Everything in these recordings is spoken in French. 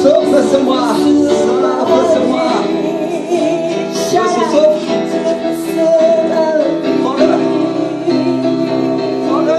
Souffle sur moi. Souffle sur moi. Je souffle. Prends-le. Prends-le.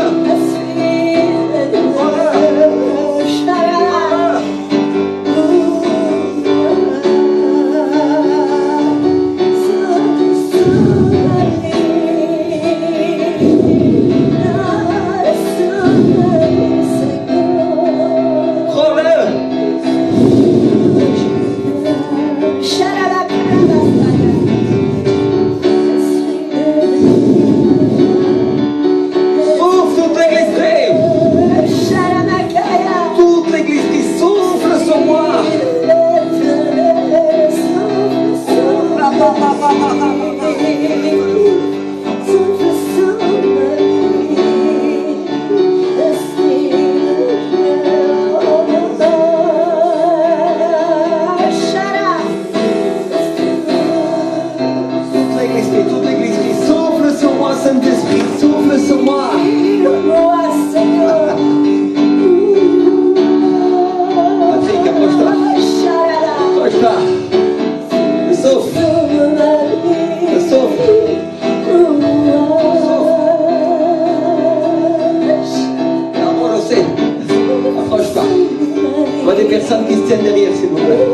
Personne qui se tienne derrière, s'il vous plaît.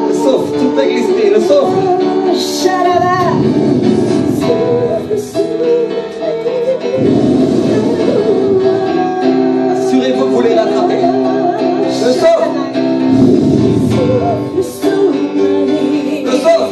Le souffle, toute l'église prie, le souffle. Assurez-vous que vous les rattrapez. Le souffle. Le souffle.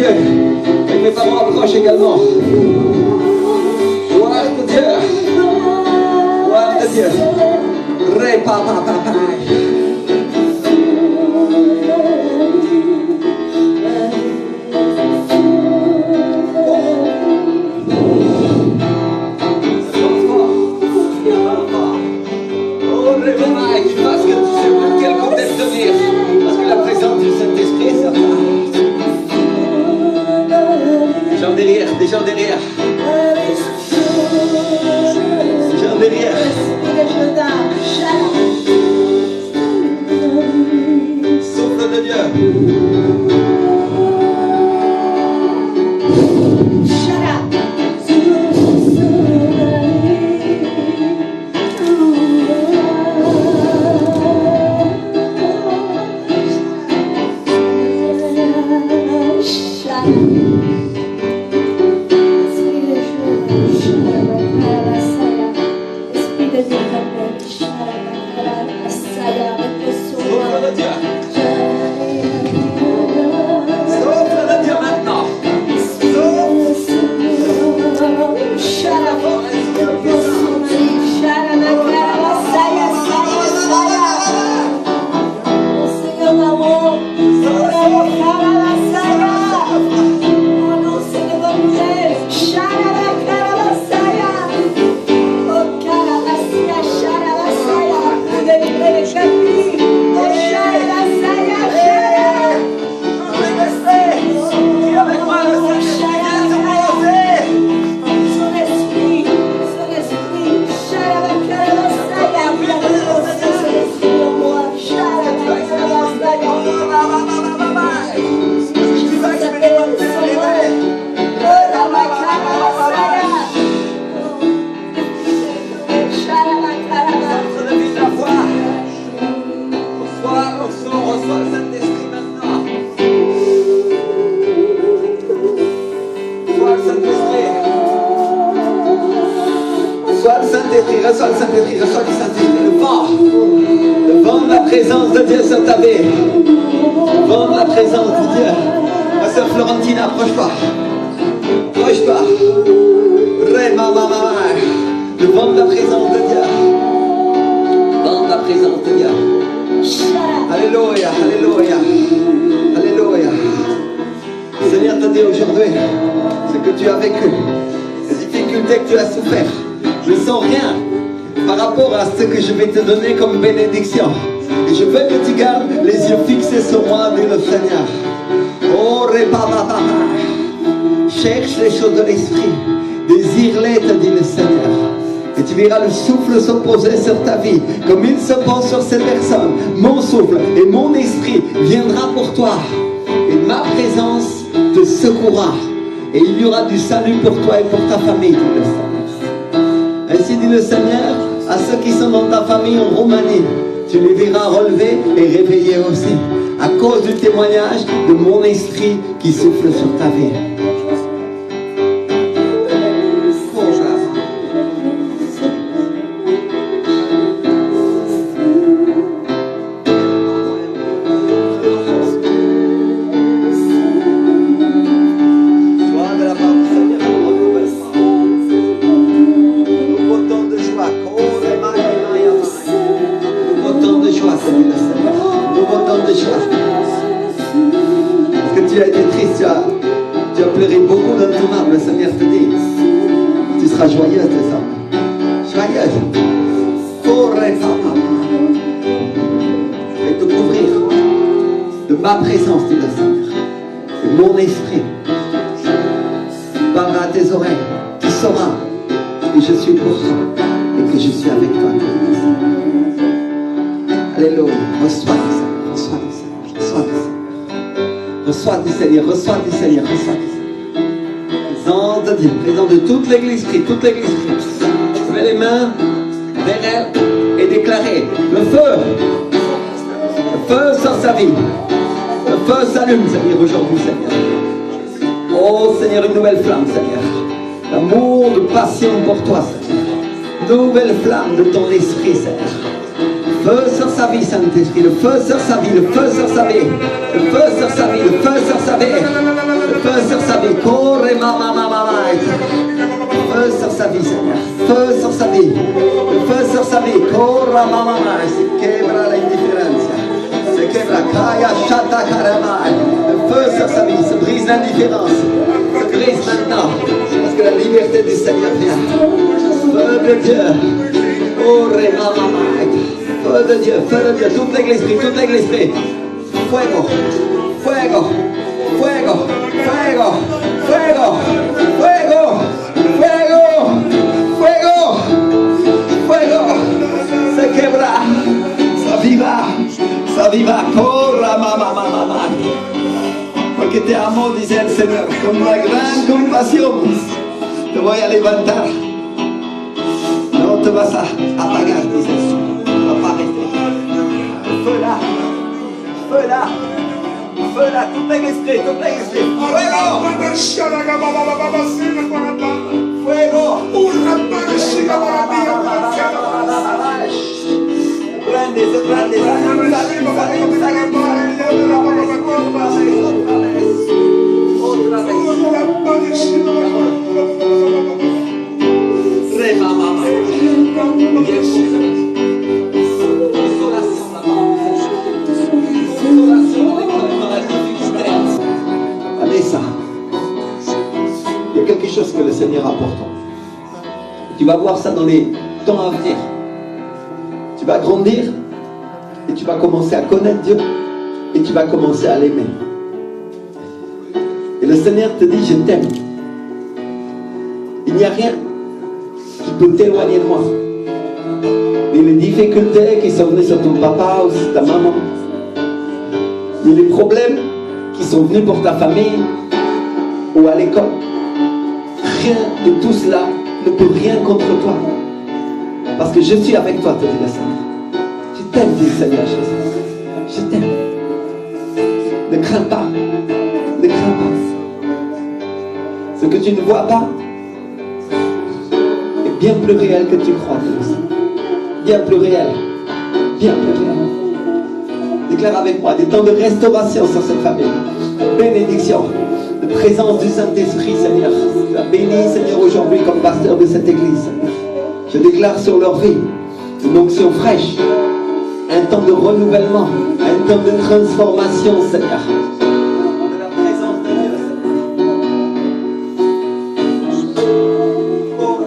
Et mes parents approchent également. Gloire de Dieu. Gloire de Dieu. Tu vois ce que tu sais pour quel contexte venir. Parce que la présence du Saint-Esprit est certain. Des gens derrière, des gens derrière. Des gens derrière. Souffle de Dieu. Reçois le Saint-Esprit, reçois le Saint-Esprit, le vent de la présence de Dieu sur ta vie, le vent de la présence de Dieu. Ma soeur Florentine, approche-toi, approche-toi, le vent de la présence de Dieu. Alléluia, alléluia, alléluia. Le Seigneur te dit aujourd'hui, ce que tu as vécu, les difficultés que tu as souffert, je ne sens rien par rapport à ce que je vais te donner comme bénédiction. Et je veux que tu gardes les yeux fixés sur moi, dit le Seigneur. Oh, répapa, cherche les choses de l'esprit, désire-les, te dit le Seigneur. Et tu verras le souffle se poser sur ta vie, comme il se pose sur ces personnes. Mon souffle et mon esprit viendra pour toi. Et ma présence te secourra. Et il y aura du salut pour toi et pour ta famille, dit le Seigneur. Ainsi dit le Seigneur à ceux qui sont dans ta famille en Roumanie. Tu les verras relevés et réveillés aussi, à cause du témoignage de mon esprit qui souffle sur ta vie. Joyeuse, les hommes. Joyeuse. Je vais te couvrir de ma présence, dit le Seigneur. De mon esprit. Parle à tes oreilles. Tu sauras que je suis pour toi et que je suis avec toi. Alléluia. Reçois du Seigneur. Reçois du Seigneur. Reçois du Seigneur. Reçois du Seigneur. Reçois du Seigneur. Présence de Dieu, présence de toute l'église Christ, toute l'église Christ. Levez les mains vers elle et déclarez le feu sur sa vie. Le feu s'allume, Seigneur, aujourd'hui, Seigneur. Oh Seigneur, une nouvelle flamme, Seigneur. L'amour de passion pour toi, Seigneur. Nouvelle flamme de ton esprit, Seigneur. Feu sur sa vie, Saint-Esprit, le feu sur sa vie, le feu sur sa vie, le feu sur sa vie, le feu sur sa vie. Feu sur sa vie, corre feu sur sa vie, Seigneur. Feu sur sa vie, le feu sur sa vie, corre se quebra la indifférence, se quebra kaya shata karamai. Le feu sur sa vie, se brise l'indifférence, se brise maintenant, parce que la liberté du Seigneur vient. Feu de Dieu, feu de Dieu, toute l'église, toute l'église, fuego, fuego. Fuego, fuego, fuego, fuego, fuego, fuego, fuego, se quebra, ça viva, corra, mamá, porque te amo, dice el Señor, con una gran compasión, te voy a levantar, no te vas a apagar, dice el Señor, no va a rester, feu là, feu là. Voilà, tout est esprit, tout est esprit. Fuego! Fuego! Il y a quelque chose que le Seigneur apporte. Tu vas voir ça dans les temps à venir. Tu vas grandir et tu vas commencer à connaître Dieu et tu vas commencer à l'aimer. Et le Seigneur te dit, je t'aime. Il n'y a rien qui peut t'éloigner de moi. Ni les difficultés qui sont venues sur ton papa ou sur ta maman, ni les problèmes qui sont venus pour ta famille ou à l'école. Rien de tout cela ne peut rien contre toi. Parce que je suis avec toi, te dit le Seigneur. Je t'aime, dit le Seigneur Jésus. Je t'aime. Ne crains pas. Ne crains pas. Ce que tu ne vois pas est bien plus réel que tu crois, dit le Seigneur. Bien plus réel. Bien plus réel. Déclare avec moi des temps de restauration sur cette famille. Bénédiction. De présence du Saint-Esprit, Seigneur. Tu as béni, Seigneur, aujourd'hui comme pasteur de cette église. Je déclare sur leur vie une onction fraîche, un temps de renouvellement, un temps de transformation, Seigneur. De la présence de Dieu, Seigneur. Oh,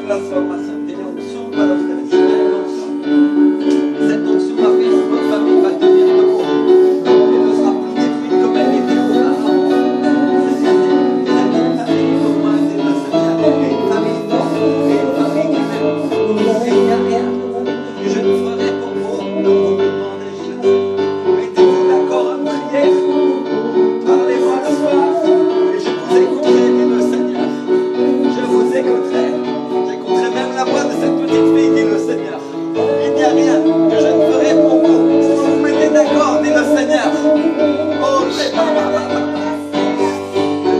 transformation, des onction, alors que cette onction va faire que votre famille va devenir debout. Elle ne sera plus détruite comme elle était auparavant. Je ne ferai pour vous, donc vous me demandez, je dis, mettez-vous d'accord en prière, parlez-moi le soir, et je vous écouterai, dit le Seigneur. Je vous écouterai, j'écouterai même la voix de cette petite fille, dit le Seigneur. Il n'y a rien que je ne ferai pour vous, si vous vous mettez d'accord, dit le Seigneur. Oh,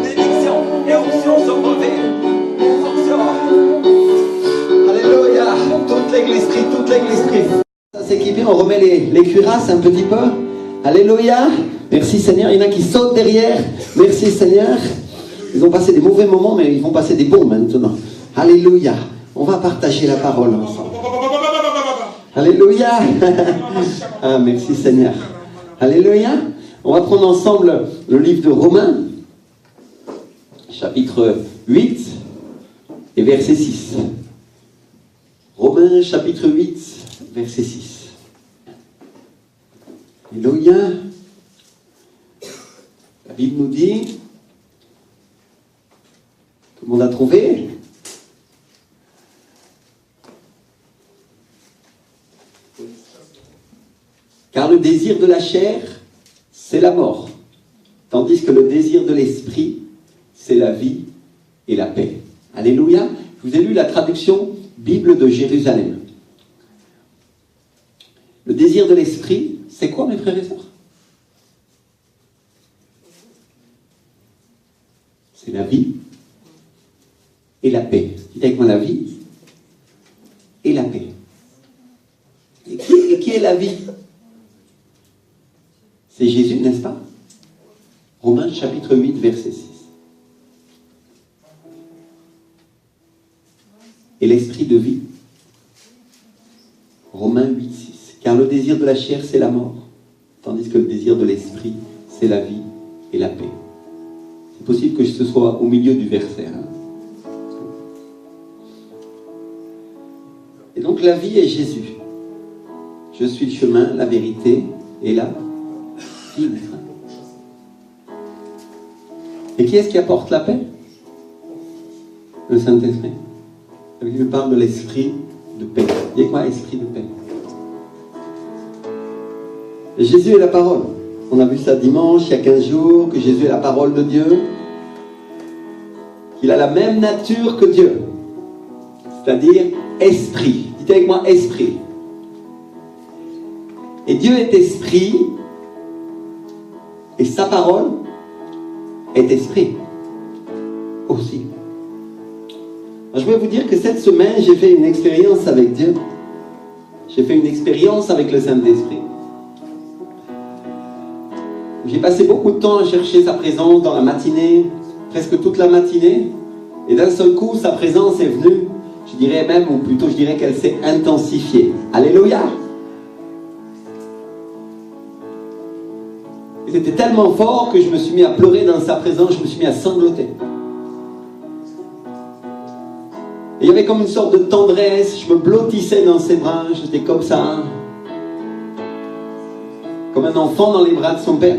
bénédiction et onction sont mauvais. Alléluia, toute l'église crie, toute l'église crie. Ça s'équipe, on remet les cuirasses un petit peu. Alléluia, merci Seigneur. Il y en a qui sautent derrière. Merci Seigneur. Ils ont passé des mauvais moments, mais ils vont passer des bons maintenant. Alléluia, on va partager la parole ensemble. Alléluia. Ah, merci Seigneur. Alléluia. On va prendre ensemble le livre de Romains, chapitre 8 et verset 6. Romains chapitre 8, verset 6. Alléluia. La Bible nous dit, tout le monde a trouvé? Car le désir de la chair, c'est la mort, tandis que le désir de l'esprit, c'est la vie et la paix. Alléluia. Je vous ai lu la traduction Bible de Jérusalem. Le désir de l'esprit, c'est quoi mes frères et sœurs? C'est la vie et la paix. Dites avec moi la vie et la paix. Et qui est la vie? C'est Jésus, n'est-ce pas? Romains chapitre 8, verset 6. Et l'esprit de vie. Romains 8, 6. Car le désir de la chair, c'est la mort, tandis que le désir de l'esprit, c'est la vie et la paix. C'est possible que ce soit au milieu du verset. Et donc la vie est Jésus. Je suis le chemin, la vérité et la vie. Et qui est-ce qui apporte la paix? Le Saint-Esprit. Il me parle de l'esprit de paix. Dis quoi, esprit de paix? Et Jésus est la parole. On a vu ça dimanche, il y a 15 jours, que Jésus est la parole de Dieu. Qu'il a la même nature que Dieu. C'est-à-dire esprit. Dites avec moi, esprit. Et Dieu est esprit. Et sa parole est esprit. Aussi. Je vais vous dire que cette semaine, j'ai fait une expérience avec Dieu. J'ai fait une expérience avec le Saint-Esprit. J'ai passé beaucoup de temps à chercher sa présence dans la matinée, presque toute la matinée. Et d'un seul coup, sa présence est venue, je dirais même, ou plutôt je dirais qu'elle s'est intensifiée. Alléluia! Et c'était tellement fort que je me suis mis à pleurer dans sa présence, je me suis mis à sangloter. Et il y avait comme une sorte de tendresse, je me blottissais dans ses bras, j'étais comme ça, comme un enfant dans les bras de son père.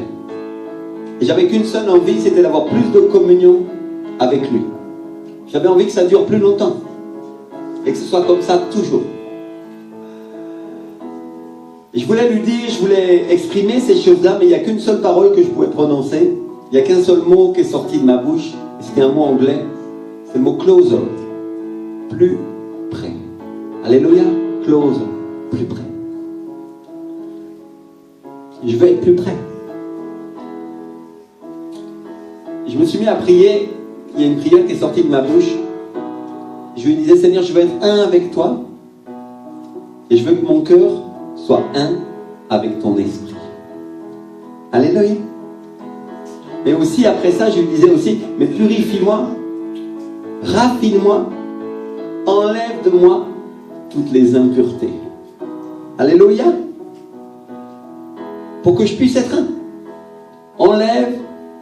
Et j'avais qu'une seule envie, c'était d'avoir plus de communion avec lui. J'avais envie que ça dure plus longtemps, et que ce soit comme ça toujours. Et je voulais lui dire, je voulais exprimer ces choses-là, mais il n'y a qu'une seule parole que je pouvais prononcer. Il n'y a qu'un seul mot qui est sorti de ma bouche, et c'était un mot anglais, c'est le mot closer. Plus près. Alléluia, close, plus près. Je vais être plus près. Je me suis mis à prier. Il y a une prière qui est sortie de ma bouche. Je lui disais, Seigneur, je veux être un avec toi. Et je veux que mon cœur soit un avec ton esprit. Alléluia. Mais aussi, après ça, je lui disais aussi, mais purifie-moi Raffine-moi, enlève de moi toutes les impuretés. Alléluia. Pour que je puisse être un. Enlève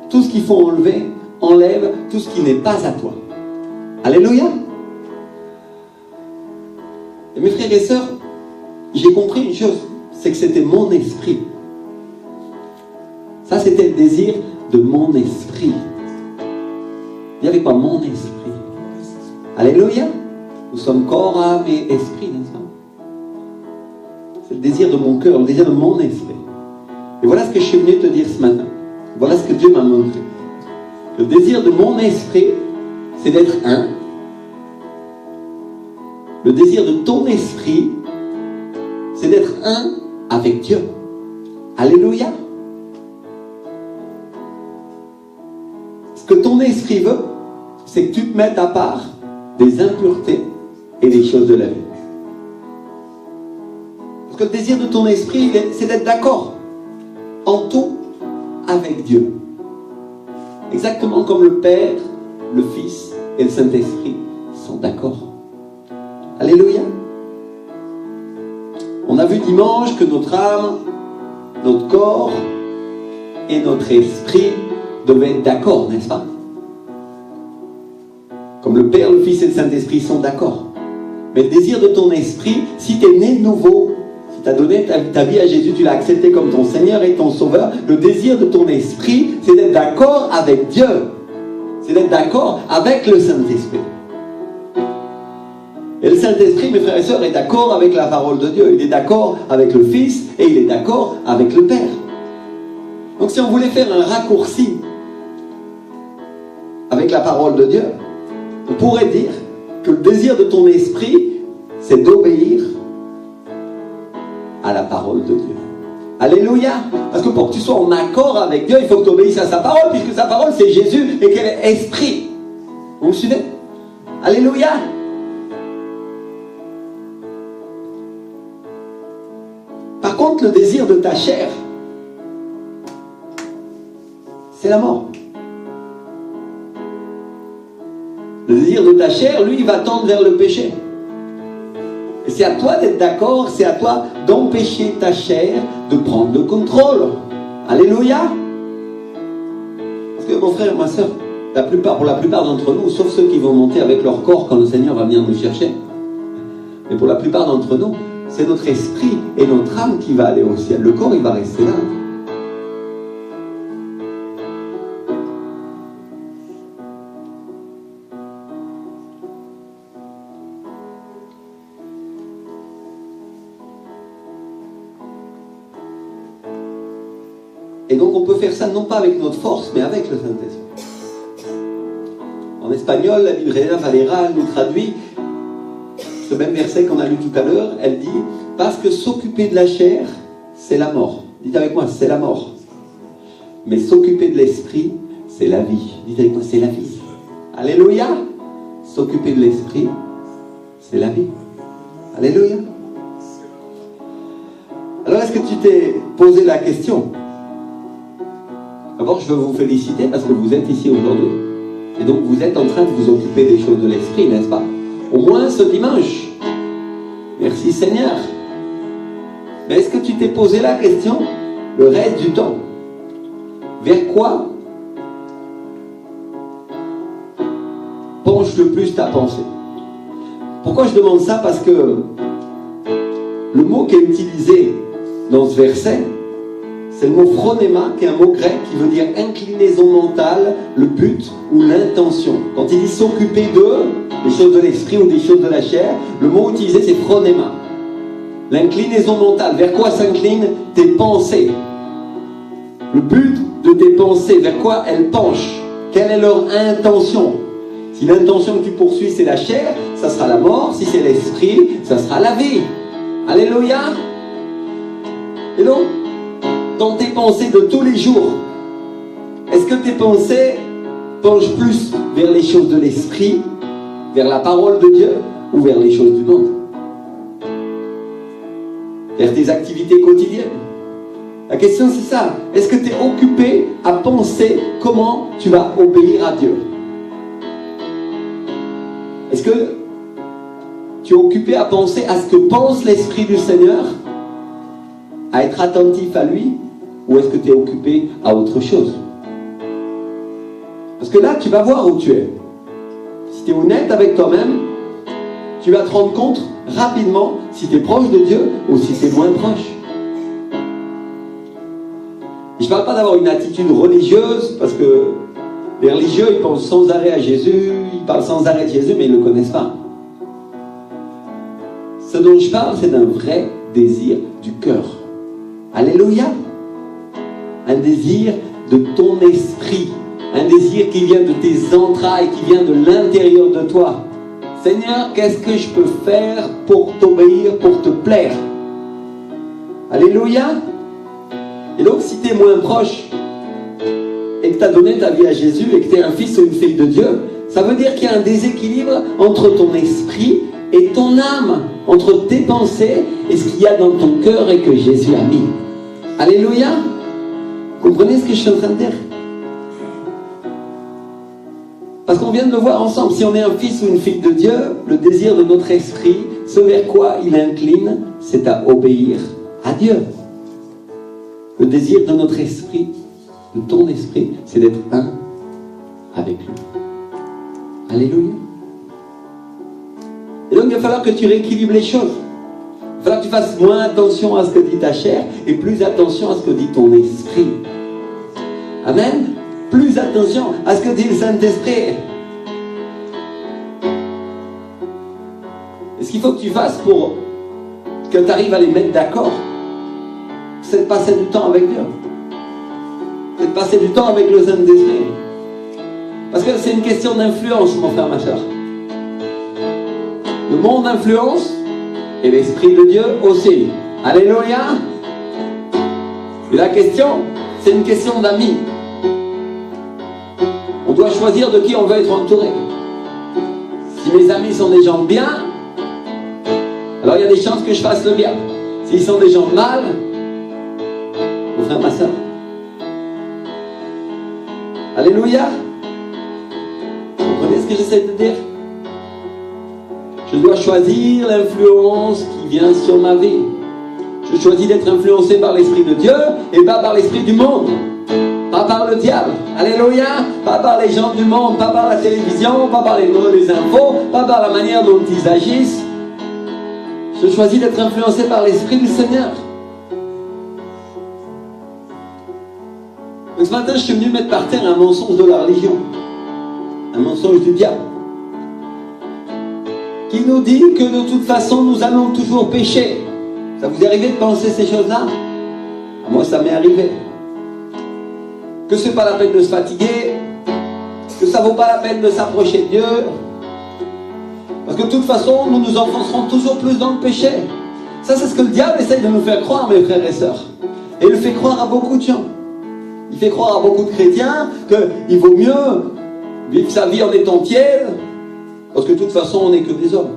tout ce qu'il faut enlever, enlève tout ce qui n'est pas à toi. Alléluia. Et mes frères et sœurs, j'ai compris une chose, c'est que c'était mon esprit. Ça, c'était le désir de mon esprit. Il y avait quoi? Mon esprit. Alléluia. Nous sommes corps, âme et esprit, n'est-ce pas? C'est le désir de mon cœur, le désir de mon esprit. Et voilà ce que je suis venu te dire ce matin. Voilà ce que Dieu m'a montré. Le désir de mon esprit, c'est d'être un. Le désir de ton esprit, c'est d'être un avec Dieu. Alléluia. Ce que ton esprit veut, c'est que tu te mettes à part des impuretés et des choses de la vie. Parce que le désir de ton esprit, c'est d'être d'accord en tout avec Dieu. Exactement comme le Père, le Fils et le Saint-Esprit sont d'accord. Alléluia. On a vu dimanche que notre âme, notre corps et notre esprit devaient être d'accord, n'est-ce pas? Comme le Père, le Fils et le Saint-Esprit sont d'accord. Mais le désir de ton esprit, si tu es né de nouveau, si tu as donné ta vie à Jésus, tu l'as accepté comme ton Seigneur et ton Sauveur, le désir de ton esprit, c'est d'être d'accord avec Dieu. C'est d'être d'accord avec le Saint-Esprit. Et le Saint-Esprit, mes frères et sœurs, est d'accord avec la parole de Dieu. Il est d'accord avec le Fils et il est d'accord avec le Père. Donc si on voulait faire un raccourci avec la parole de Dieu, on pourrait dire que le désir de ton esprit, c'est d'obéir à la parole de Dieu. Alléluia. Parce que pour que tu sois en accord avec Dieu, il faut que tu obéisses à sa parole, puisque sa parole c'est Jésus et qu'elle est esprit. Vous me suivez? Alléluia. Par contre, le désir de ta chair, c'est la mort. Le désir de ta chair, lui, il va tendre vers le péché. Et c'est à toi d'être d'accord, c'est à toi d'empêcher ta chair de prendre le contrôle. Alléluia. Parce que mon frère, ma soeur, pour la plupart d'entre nous, sauf ceux qui vont monter avec leur corps quand le Seigneur va venir nous chercher, mais pour la plupart d'entre nous, c'est notre esprit et notre âme qui va aller au ciel. Le corps, il va rester là. Et donc on peut faire ça non pas avec notre force, mais avec le Saint-Esprit. En espagnol, la Bible Reina Valera nous traduit ce même verset qu'on a lu tout à l'heure. Elle dit, parce que s'occuper de la chair, c'est la mort. Dites avec moi, c'est la mort. Mais s'occuper de l'esprit, c'est la vie. Dites avec moi, c'est la vie. Alléluia. S'occuper de l'esprit, c'est la vie. Alléluia. Alors est-ce que tu t'es posé la question? D'abord, je veux vous féliciter parce que vous êtes ici aujourd'hui. Et donc, vous êtes en train de vous occuper des choses de l'esprit, n'est-ce pas? Au moins ce dimanche. Merci Seigneur. Mais est-ce que tu t'es posé la question le reste du temps? Vers quoi penche le plus ta pensée? Pourquoi je demande ça? Parce que le mot qui est utilisé dans ce verset, c'est le mot phronéma, qui est un mot grec qui veut dire inclinaison mentale, le but ou l'intention. Quand il dit s'occuper des choses de l'esprit ou des choses de la chair, le mot utilisé c'est phronéma. L'inclinaison mentale, vers quoi s'inclinent tes pensées? Le but de tes pensées, vers quoi elles penchent? Quelle est leur intention? Si l'intention que tu poursuis c'est la chair, ça sera la mort. Si c'est l'esprit, ça sera la vie. Alléluia. Et donc, dans tes pensées de tous les jours, est-ce que tes pensées penchent plus vers les choses de l'esprit, vers la parole de Dieu, ou vers les choses du monde? Vers tes activités quotidiennes? La question c'est ça. Est-ce que tu es occupé à penser comment tu vas obéir à Dieu? Est-ce que tu es occupé à penser à ce que pense l'Esprit du Seigneur, à être attentif à lui, ou est-ce que tu es occupé à autre chose? Parce que là, tu vas voir où tu es. Si tu es honnête avec toi-même, tu vas te rendre compte rapidement si tu es proche de Dieu ou si tu es moins proche. Je ne parle pas d'avoir une attitude religieuse, parce que les religieux, ils pensent sans arrêt à Jésus, ils parlent sans arrêt de Jésus, mais ils ne le connaissent pas. Ce dont je parle, c'est d'un vrai désir du cœur. Alléluia. Un désir de ton esprit. Un désir qui vient de tes entrailles, qui vient de l'intérieur de toi. Seigneur, qu'est-ce que je peux faire pour t'obéir, pour te plaire? Alléluia. Et donc, si tu es moins proche et que tu as donné ta vie à Jésus et que tu es un fils ou une fille de Dieu, ça veut dire qu'il y a un déséquilibre entre ton esprit et ton âme, entre tes pensées et ce qu'il y a dans ton cœur et que Jésus a mis. Alléluia. Comprenez ce que je suis en train de dire? Parce qu'on vient de le voir ensemble, si on est un fils ou une fille de Dieu, le désir de notre esprit, ce vers quoi il incline, c'est à obéir à Dieu. Le désir de notre esprit, de ton esprit, c'est d'être un avec lui. Alléluia. Et donc il va falloir que tu rééquilibres les choses. Il va falloir que tu fasses moins attention à ce que dit ta chair et plus attention à ce que dit ton esprit. Amen. Plus attention à ce que dit le Saint-Esprit. Et ce qu'il faut que tu fasses pour que tu arrives à les mettre d'accord, c'est de passer du temps avec Dieu. C'est de passer du temps avec le Saint-Esprit. Parce que c'est une question d'influence, mon frère, ma soeur. Le monde influence et l'Esprit de Dieu aussi. Alléluia. Et la question, c'est une question d'amis. On doit choisir de qui on veut être entouré. Si mes amis sont des gens bien, alors il y a des chances que je fasse le bien. S'ils sont des gens mal, mon frère, ma soeur. Alléluia. Vous comprenez ce que j'essaie de dire? Je dois choisir l'influence qui vient sur ma vie. Je choisis d'être influencé par l'Esprit de Dieu et pas par l'Esprit du monde. Pas par le diable. Alléluia. Pas par les gens du monde, pas par la télévision, pas par les infos, pas par la manière dont ils agissent. Je choisis d'être influencé par l'Esprit du Seigneur. Donc ce matin, je suis venu mettre par terre un mensonge de la religion. Un mensonge du diable. Qui nous dit que de toute façon, nous allons toujours pécher. Ça vous est arrivé de penser ces choses-là? Moi, ça m'est arrivé. Que ce n'est pas la peine de se fatiguer, que ça ne vaut pas la peine de s'approcher de Dieu, parce que de toute façon, nous nous enfoncerons toujours plus dans le péché. Ça, c'est ce que le diable essaye de nous faire croire, mes frères et sœurs. Et il le fait croire à beaucoup de gens. Il fait croire à beaucoup de chrétiens qu'il vaut mieux vivre sa vie en étant tiède, parce que de toute façon, on n'est que des hommes.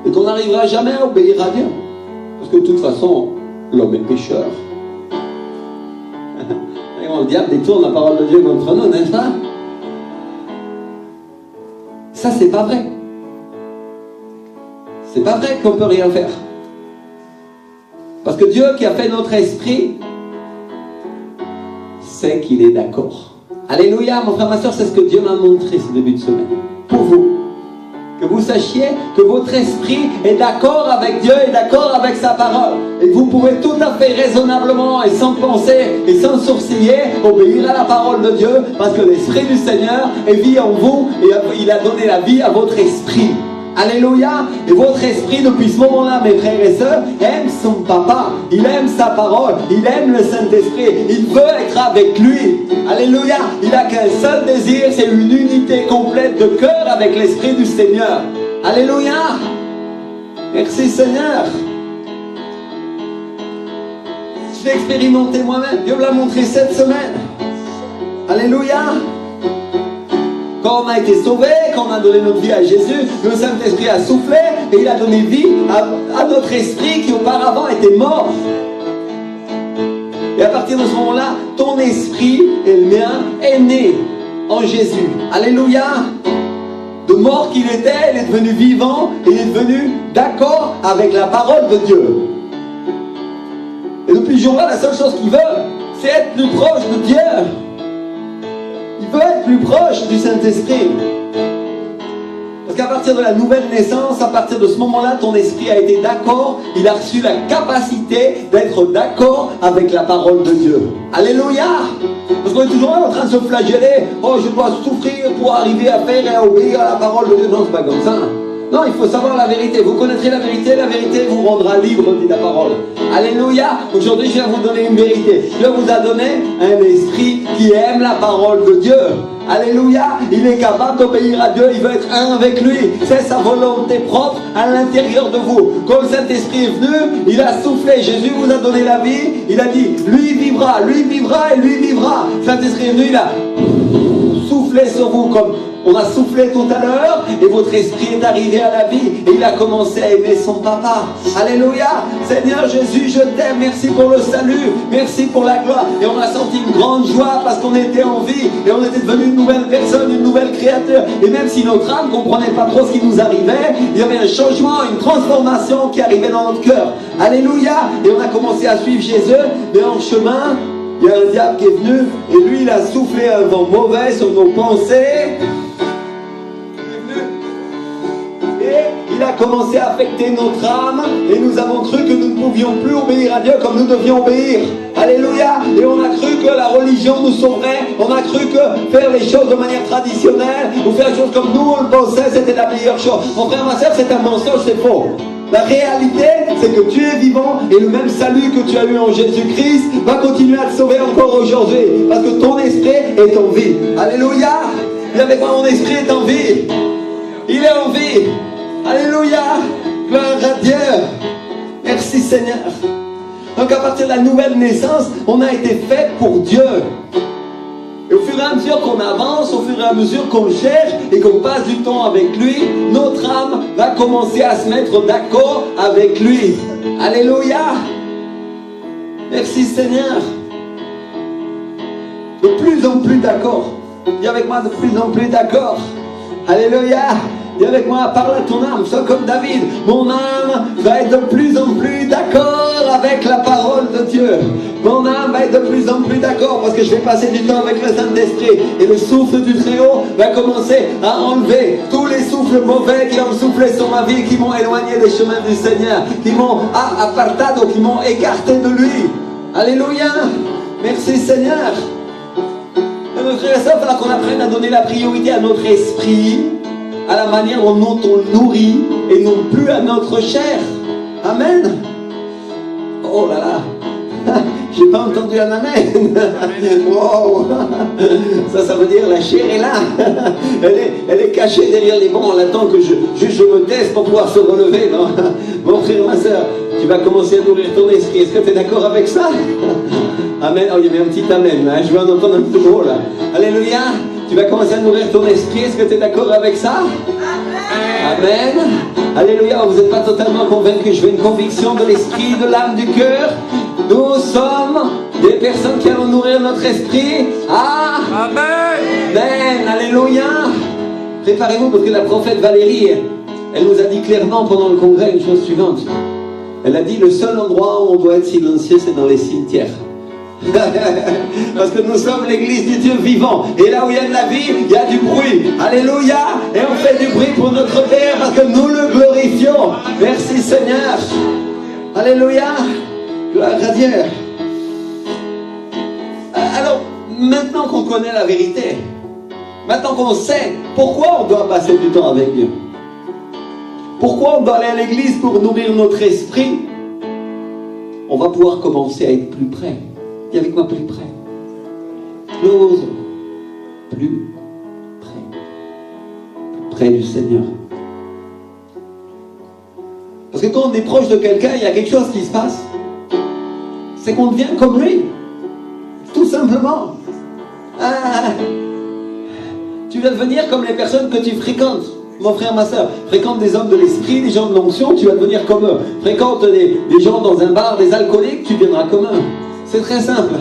Et qu'on n'arrivera jamais à obéir à Dieu, parce que de toute façon, l'homme est pécheur. Le diable détourne la parole de Dieu contre nous, n'est-ce pas? Ça, c'est pas vrai. C'est pas vrai qu'on peut rien faire. Parce que Dieu qui a fait notre esprit sait qu'il est d'accord. Alléluia, mon frère, ma soeur, c'est ce que Dieu m'a montré ce début de semaine. Pour vous. Que vous sachiez que votre esprit est d'accord avec Dieu et d'accord avec sa parole. Et que vous pourrez tout à fait raisonnablement et sans penser et sans sourciller obéir à la parole de Dieu, parce que l'Esprit du Seigneur vit en vous et il a donné la vie à votre esprit. Alléluia. Et votre esprit, depuis ce moment-là, mes frères et sœurs, aime son papa. Il aime sa parole. Il aime le Saint-Esprit. Il veut être avec lui. Alléluia. Il n'a qu'un seul désir, c'est une unité complète de cœur avec l'Esprit du Seigneur. Alléluia. Merci Seigneur. Je l'ai expérimenté moi-même. Dieu me l'a montré cette semaine. Alléluia. Quand on a été sauvé, quand on a donné notre vie à Jésus, le Saint-Esprit a soufflé et il a donné vie à notre esprit qui auparavant était mort. Et à partir de ce moment-là, ton esprit et le mien est né en Jésus. Alléluia. mort qu'il était, il est devenu vivant, il est devenu d'accord avec la parole de Dieu. Et depuis ce jour-là, la seule chose qu'il veut, c'est être plus proche de Dieu. Il veut être plus proche du Saint-Esprit. Parce qu'à partir de la nouvelle naissance, à partir de ce moment-là, ton esprit a été d'accord, il a reçu la capacité d'être d'accord avec la parole de Dieu. Alléluia! Parce qu'on est toujours en train de se flageller. Oh, je dois souffrir pour arriver à faire et à obéir à la parole de Dieu. Non, c'est pas comme ça. Non, il faut savoir la vérité. Vous connaîtrez la vérité vous rendra libre, dit la parole. Alléluia. Aujourd'hui, je viens vous donner une vérité. Dieu vous a donné un esprit qui aime la parole de Dieu. Alléluia. Il est capable d'obéir à Dieu. Il veut être un avec lui. C'est sa volonté propre à l'intérieur de vous. Quand le Saint-Esprit est venu, il a soufflé. Jésus vous a donné la vie. Il a dit, lui vivra et lui vivra. Le Saint-Esprit est venu, il a soufflé sur vous comme on a soufflé tout à l'heure, et votre esprit est arrivé à la vie, et il a commencé à aimer son papa. Alléluia. Seigneur Jésus, je t'aime, merci pour le salut, merci pour la gloire. Et on a senti une grande joie parce qu'on était en vie, et on était devenu une nouvelle personne, une nouvelle créature. Et même si notre âme ne comprenait pas trop ce qui nous arrivait, il y avait un changement, une transformation qui arrivait dans notre cœur. Alléluia. Et on a commencé à suivre Jésus, mais en chemin, il y a un diable qui est venu, et lui il a soufflé un vent mauvais sur nos pensées. Il a commencé à affecter notre âme et nous avons cru que nous ne pouvions plus obéir à Dieu comme nous devions obéir. Alléluia. Et on a cru que la religion nous sauverait. On a cru que faire les choses de manière traditionnelle ou faire les choses comme nous on le pensait, c'était la meilleure chose. Mon frère, ma soeur, c'est un mensonge, c'est faux. La réalité, c'est que tu es vivant et le même salut que tu as eu en Jésus-Christ va continuer à te sauver encore aujourd'hui. Parce que ton esprit est en vie. Alléluia. Et avec moi, mon esprit est en vie. Il est en vie. Alléluia. Gloire à Dieu. Merci Seigneur. Donc à partir de la nouvelle naissance, on a été fait pour Dieu. Et au fur et à mesure qu'on avance, au fur et à mesure qu'on le cherche et qu'on passe du temps avec lui, notre âme va commencer à se mettre d'accord avec lui. Alléluia. Merci Seigneur. De plus en plus d'accord. Dis avec moi, de plus en plus d'accord. Alléluia. Dis avec moi, parle à ton âme, sois comme David. Mon âme va être de plus en plus d'accord avec la parole de Dieu. Mon âme va être de plus en plus d'accord parce que je vais passer du temps avec le Saint-Esprit. Et le souffle du Très-Haut va commencer à enlever tous les souffles mauvais qui ont soufflé sur ma vie, qui m'ont éloigné des chemins du Seigneur, qui m'ont apartado, qui m'ont écarté de lui. Alléluia. Merci Seigneur. Et mes frères et sœurs, il va falloir qu'on apprenne à donner la priorité à notre esprit, à la manière dont on le nourrit et non plus à notre chair. Amen. Oh là là. J'ai pas entendu un amen. Wow. Ça veut dire la chair est là. Elle est cachée derrière les bancs. On attend que je me teste pour pouvoir se relever. Non. Mon frère, ma soeur, tu vas commencer à nourrir ton esprit. Est-ce que tu es d'accord avec ça? Amen. Oh, il y avait un petit amen là. Je vais en entendre un peu gros là. Alléluia. Tu vas commencer à nourrir ton esprit. Est-ce que tu es d'accord avec ça? Amen. Alléluia. Vous n'êtes pas totalement convaincus. Je veux une conviction de l'esprit, de l'âme, du cœur. Nous sommes des personnes qui allons nourrir notre esprit. Ah. Amen. Amen. Alléluia. Préparez-vous parce que la prophète Valérie, elle nous a dit clairement pendant le congrès une chose suivante. Elle a dit le seul endroit où on doit être silencieux, c'est dans les cimetières. Parce que nous sommes l'église du Dieu vivant. Et là où il y a de la vie, il y a du bruit. Alléluia. Et on fait du bruit pour notre Père parce que nous le glorifions. Merci Seigneur. Alléluia. Gloire à Dieu. Alors, maintenant qu'on connaît la vérité, maintenant qu'on sait pourquoi on doit passer du temps avec Dieu, pourquoi on doit aller à l'église pour nourrir notre esprit, on va pouvoir commencer à être plus près. Dis avec moi, plus près. Close. Plus près. Plus près du Seigneur. Parce que quand on est proche de quelqu'un, il y a quelque chose qui se passe. C'est qu'on devient comme lui. Tout simplement. Tu vas devenir comme les personnes que tu fréquentes. Mon frère, ma soeur, fréquente des hommes de l'esprit, des gens de l'onction, tu vas devenir comme eux. Fréquente des gens dans un bar, des alcooliques, tu deviendras comme eux. C'est très simple.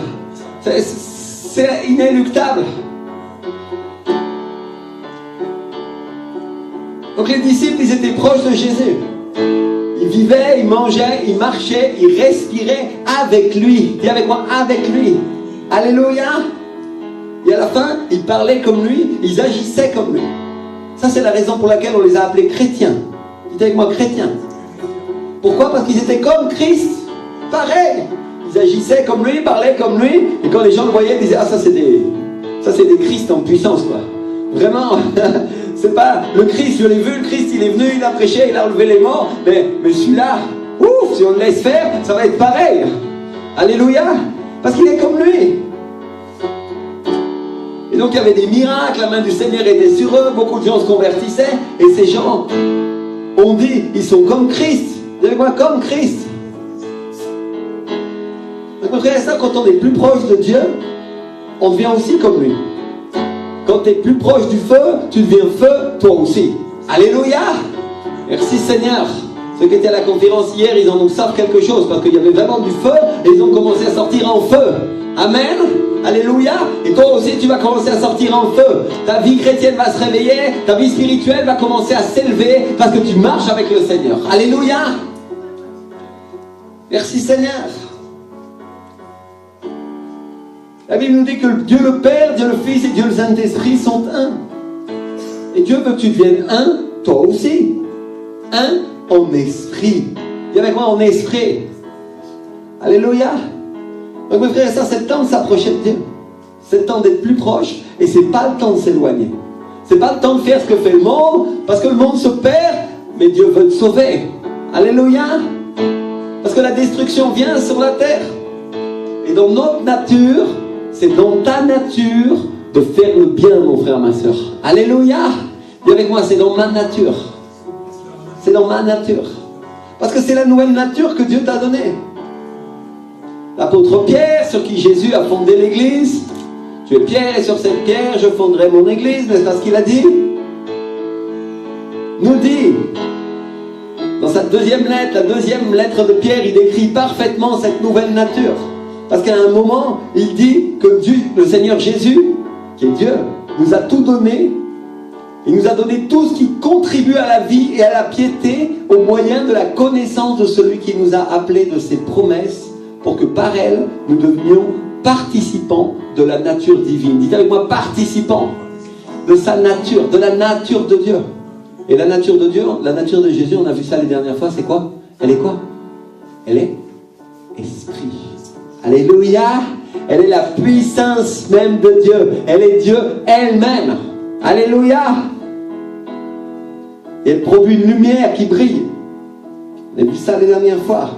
C'est inéluctable. Donc les disciples, ils étaient proches de Jésus. Ils vivaient, ils mangeaient, ils marchaient, ils respiraient avec lui. Dis avec moi, avec lui. Alléluia. Et à la fin, ils parlaient comme lui, ils agissaient comme lui. Ça, c'est la raison pour laquelle on les a appelés chrétiens. Dites avec moi, chrétiens. Pourquoi? Parce qu'ils étaient comme Christ. Pareil. Ils agissaient comme lui, parlaient comme lui. Et quand les gens le voyaient, ils disaient, ah, ça c'est des Christ en puissance, quoi. Vraiment, c'est pas le Christ, je l'ai vu, le Christ, il est venu, il a prêché, il a relevé les morts. Mais celui-là, ouf, si on le laisse faire, ça va être pareil. Alléluia. Parce qu'il est comme lui. Et donc il y avait des miracles, la main du Seigneur était sur eux, beaucoup de gens se convertissaient, et ces gens, on dit, ils sont comme Christ. Vous avez quoi? Comme Christ. Donc mon frère et sœur, quand on est plus proche de Dieu, on devient aussi comme lui. Quand tu es plus proche du feu, tu deviens feu toi aussi. Alléluia. Merci Seigneur. Ceux qui étaient à la conférence hier, ils en savent quelque chose, parce qu'il y avait vraiment du feu, et ils ont commencé à sortir en feu. Amen. Alléluia. Et toi aussi tu vas commencer à sortir en feu. Ta vie chrétienne va se réveiller, ta vie spirituelle va commencer à s'élever, parce que tu marches avec le Seigneur. Alléluia. Merci Seigneur. La Bible nous dit que Dieu le Père, Dieu le Fils et Dieu le Saint-Esprit sont un. Et Dieu veut que tu deviennes un, toi aussi. Un en esprit. Dis avec moi, en esprit. Alléluia. Donc mes frères et sœurs, c'est le temps de s'approcher de Dieu. C'est le temps d'être plus proche. Et c'est pas le temps de s'éloigner. C'est pas le temps de faire ce que fait le monde, parce que le monde se perd, mais Dieu veut te sauver. Alléluia. Parce que la destruction vient sur la terre. Et dans notre nature, c'est dans ta nature de faire le bien, mon frère, ma soeur. Alléluia. Dis avec moi, c'est dans ma nature. C'est dans ma nature. Parce que c'est la nouvelle nature que Dieu t'a donnée. L'apôtre Pierre, sur qui Jésus a fondé l'église, tu es Pierre et sur cette pierre je fonderai mon église, n'est-ce pas ce qu'il a dit? Nous dit, dans sa deuxième lettre, la deuxième lettre de Pierre, il décrit parfaitement cette nouvelle nature. Parce qu'à un moment, il dit que Dieu, le Seigneur Jésus, qui est Dieu, nous a tout donné. Il nous a donné tout ce qui contribue à la vie et à la piété au moyen de la connaissance de celui qui nous a appelés de ses promesses, pour que par elle, nous devenions participants de la nature divine. Dites avec moi, participants de sa nature, de la nature de Dieu. Et la nature de Dieu, la nature de Jésus, on a vu ça les dernières fois, c'est quoi? Elle est quoi? Elle est esprit. Alléluia. Elle est la puissance même de Dieu. Elle est Dieu elle-même. Alléluia. Et elle produit une lumière qui brille. On a vu ça les dernières fois.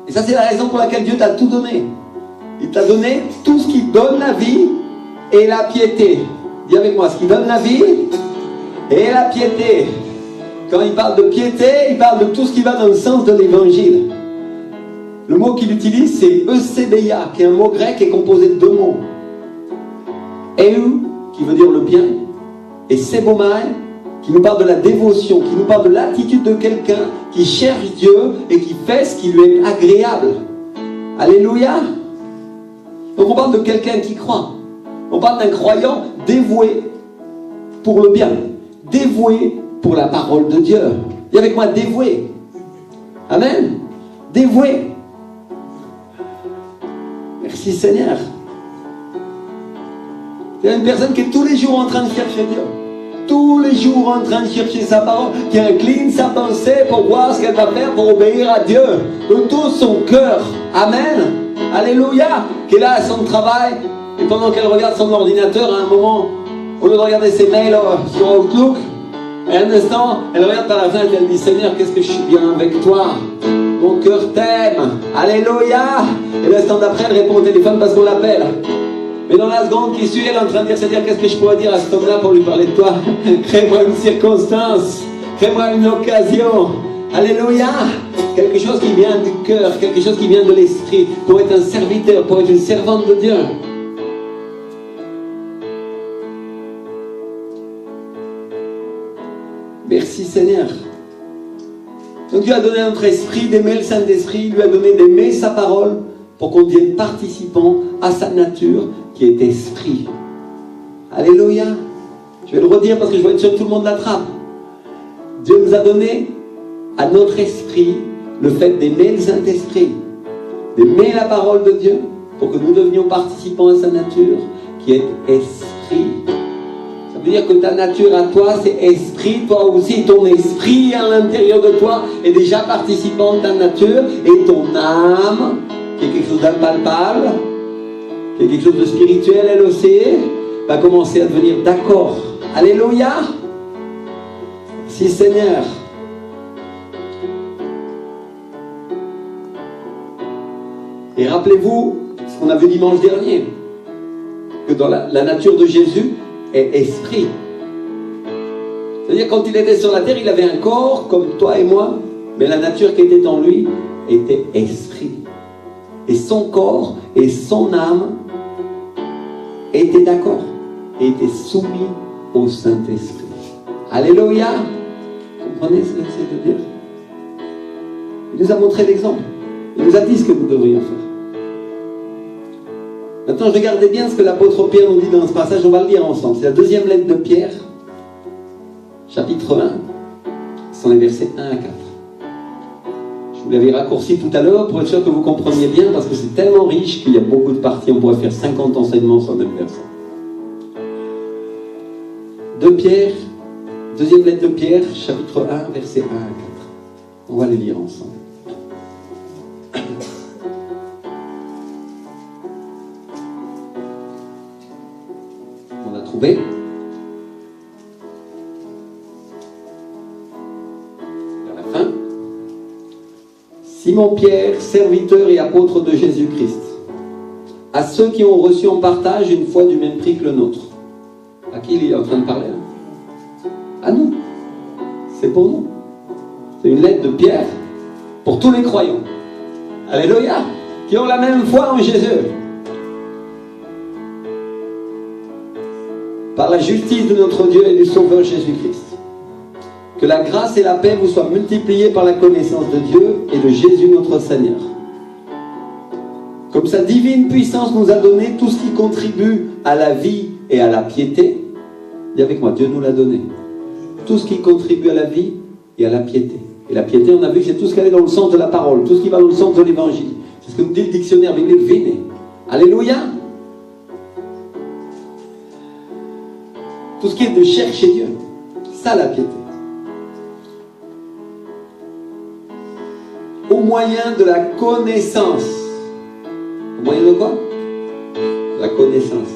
Et ça, c'est la raison pour laquelle Dieu t'a tout donné. Il t'a donné tout ce qui donne la vie et la piété. Dis avec moi, ce qui donne la vie et la piété. Quand il parle de piété, il parle de tout ce qui va dans le sens de l'évangile. Le mot qu'il utilise, c'est Eusebeia, qui est un mot grec qui est composé de deux mots. Eu, qui veut dire le bien, et Sebomai, qui nous parle de la dévotion, qui nous parle de l'attitude de quelqu'un qui cherche Dieu et qui fait ce qui lui est agréable. Alléluia. Donc on parle de quelqu'un qui croit. On parle d'un croyant dévoué pour le bien, dévoué pour la parole de Dieu. Dis avec moi, dévoué. Amen. Dévoué. Merci Seigneur. Il y a une personne qui est tous les jours en train de chercher Dieu. Tous les jours en train de chercher sa parole, qui incline sa pensée pour voir ce qu'elle va faire pour obéir à Dieu de tout son cœur. Amen. Alléluia. Qui est là à son travail, et pendant qu'elle regarde son ordinateur, à un moment, au lieu de regarder ses mails sur Outlook, et un instant, elle regarde par la fenêtre et elle dit, Seigneur, qu'est-ce que je suis bien avec toi. Mon cœur t'aime. Alléluia. Et l'instant d'après, elle répond au téléphone parce qu'on l'appelle. Mais dans la seconde qui suit, elle est en train de dire, Seigneur, qu'est-ce que je pourrais dire à cet homme-là pour lui parler de toi? Crée-moi une circonstance. Crée-moi une occasion. Alléluia. Quelque chose qui vient du cœur, quelque chose qui vient de l'esprit, pour être un serviteur, pour être une servante de Dieu. Merci Seigneur. Donc Dieu a donné à notre esprit d'aimer le Saint-Esprit, il lui a donné d'aimer sa parole pour qu'on devienne participant à sa nature qui est esprit. Alléluia. Je vais le redire parce que je veux être sûr que tout le monde l'attrape. Dieu nous a donné à notre esprit le fait d'aimer le Saint-Esprit, d'aimer la parole de Dieu, pour que nous devenions participants à sa nature, qui est esprit. Ça veut dire que ta nature à toi, c'est esprit, toi aussi, ton esprit à l'intérieur de toi est déjà participant de ta nature, et ton âme, qui est quelque chose d'impalpable, qui est quelque chose de spirituel, elle aussi, va commencer à devenir d'accord. Alléluia! Merci Seigneur. Et rappelez-vous ce qu'on a vu dimanche dernier, que dans la nature de Jésus est esprit. C'est-à-dire quand il était sur la terre, il avait un corps comme toi et moi, mais la nature qui était en lui était esprit. Et son corps et son âme étaient d'accord et étaient soumis au Saint-Esprit. Alléluia! Vous comprenez ce que c'est de dire? Il nous a montré l'exemple. Il nous a dit ce que nous devrions faire. Maintenant, regardez bien ce que l'apôtre Pierre nous dit dans ce passage, on va le lire ensemble. C'est la deuxième lettre de Pierre, chapitre 1, ce sont les versets 1 à 4. Je vous l'avais raccourci tout à l'heure pour être sûr que vous compreniez bien, parce que c'est tellement riche qu'il y a beaucoup de parties, on pourrait faire 50 enseignements sur le même verset. De Pierre, deuxième lettre de Pierre, chapitre 1, versets 1 à 4. On va les lire ensemble. Vers la fin. Simon Pierre, serviteur et apôtre de Jésus-Christ, à ceux qui ont reçu en partage une foi du même prix que le nôtre. À qui il est en train de parler là? À nous. C'est pour nous. C'est une lettre de Pierre pour tous les croyants. Alléluia! Qui ont la même foi en Jésus. Par la justice de notre Dieu et du Sauveur Jésus-Christ. Que la grâce et la paix vous soient multipliées par la connaissance de Dieu et de Jésus notre Seigneur. Comme sa divine puissance nous a donné tout ce qui contribue à la vie et à la piété. Dis avec moi, Dieu nous l'a donné. Tout ce qui contribue à la vie et à la piété. Et la piété, on a vu que c'est tout ce qui allait dans le sens de la parole, tout ce qui va dans le sens de l'évangile. C'est ce que nous dit le dictionnaire biblique Véné. Alléluia! Tout ce qui est de chercher Dieu. Ça, la piété. Au moyen de la connaissance. Au moyen de quoi? La connaissance.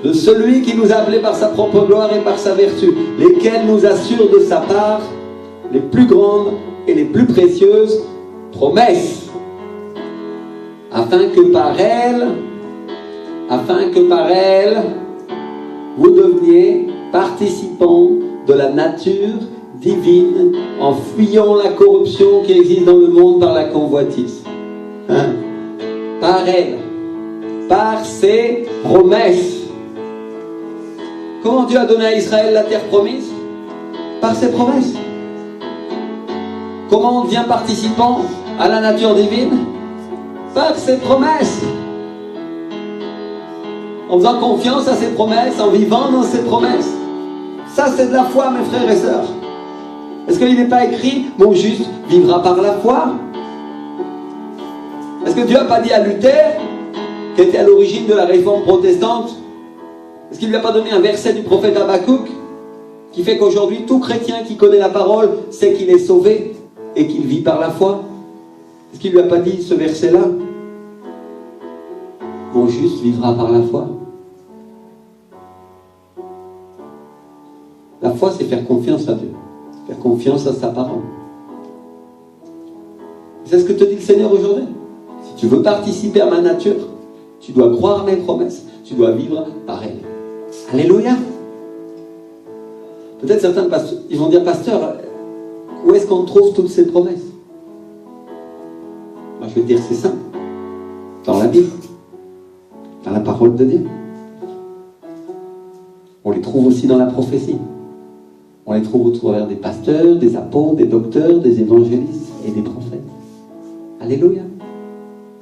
De celui qui nous a appelés par sa propre gloire et par sa vertu, lesquels nous assurent de sa part les plus grandes et les plus précieuses promesses, afin que par elles, vous deveniez participants de la nature divine en fuyant la corruption qui existe dans le monde par la convoitise. Hein? Par elle, par ses promesses. Comment Dieu a donné à Israël la terre promise? Par ses promesses. Comment on devient participant à la nature divine? Par ses promesses. En faisant confiance à ses promesses, en vivant dans ses promesses. Ça, c'est de la foi, mes frères et sœurs. Est-ce qu'il n'est pas écrit « Mon juste vivra par la foi » ? Est-ce que Dieu n'a pas dit à Luther, qui était à l'origine de la réforme protestante, est-ce qu'il ne lui a pas donné un verset du prophète Habakkuk, qui fait qu'aujourd'hui, tout chrétien qui connaît la parole sait qu'il est sauvé et qu'il vit par la foi? Est-ce qu'il ne lui a pas dit ce verset-là? Mon juste vivra par la foi. La foi, c'est faire confiance à Dieu. Faire confiance à sa parole. C'est ce que te dit le Seigneur aujourd'hui. Si tu veux participer à ma nature, tu dois croire à mes promesses. Tu dois vivre par elles. Alléluia. Peut-être certains pasteurs, ils vont dire, pasteur, où est-ce qu'on trouve toutes ces promesses? Moi, je vais te dire, c'est simple. Dans la Bible. Dans la parole de Dieu. On les trouve aussi dans la prophétie. On les trouve au travers des pasteurs, des apôtres, des docteurs, des évangélistes et des prophètes. Alléluia.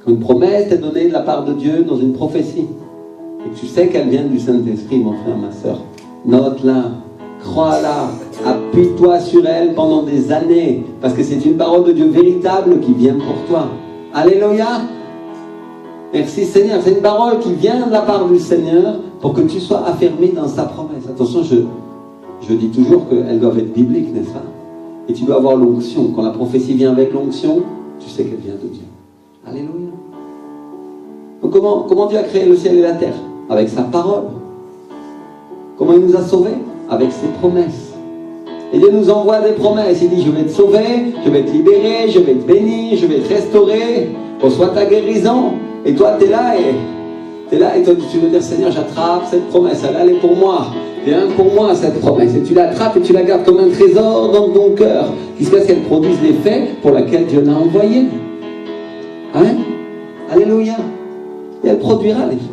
Quand une promesse est donnée de la part de Dieu dans une prophétie, et que tu sais qu'elle vient du Saint-Esprit, mon frère, ma soeur, note-la, Crois-la, appuie-toi sur elle pendant des années, parce que c'est une parole de Dieu véritable qui vient pour toi. Alléluia. Merci Seigneur, c'est une parole qui vient de la part du Seigneur pour que tu sois affermi dans sa promesse. Attention, je dis toujours qu'elles doivent être bibliques, n'est-ce pas? Et tu dois avoir l'onction. Quand la prophétie vient avec l'onction, tu sais qu'elle vient de Dieu. Alléluia. Donc comment Dieu a créé le ciel et la terre? Avec sa parole. Comment il nous a sauvés? Avec ses promesses. Et Dieu nous envoie des promesses. Il dit, je vais te sauver, je vais te libérer, je vais te bénir, je vais te restaurer. Reçois ta guérison. Et toi, tu es là et toi, tu veux dire, Seigneur, j'attrape cette promesse. Elle est pour moi. Viens pour moi, cette promesse. Et tu l'attrapes et tu la gardes comme un trésor dans ton cœur. Jusqu'à ce qu'elle produise l'effet pour lequel Dieu l'a envoyée. Amen. Alléluia. Et elle produira l'effet.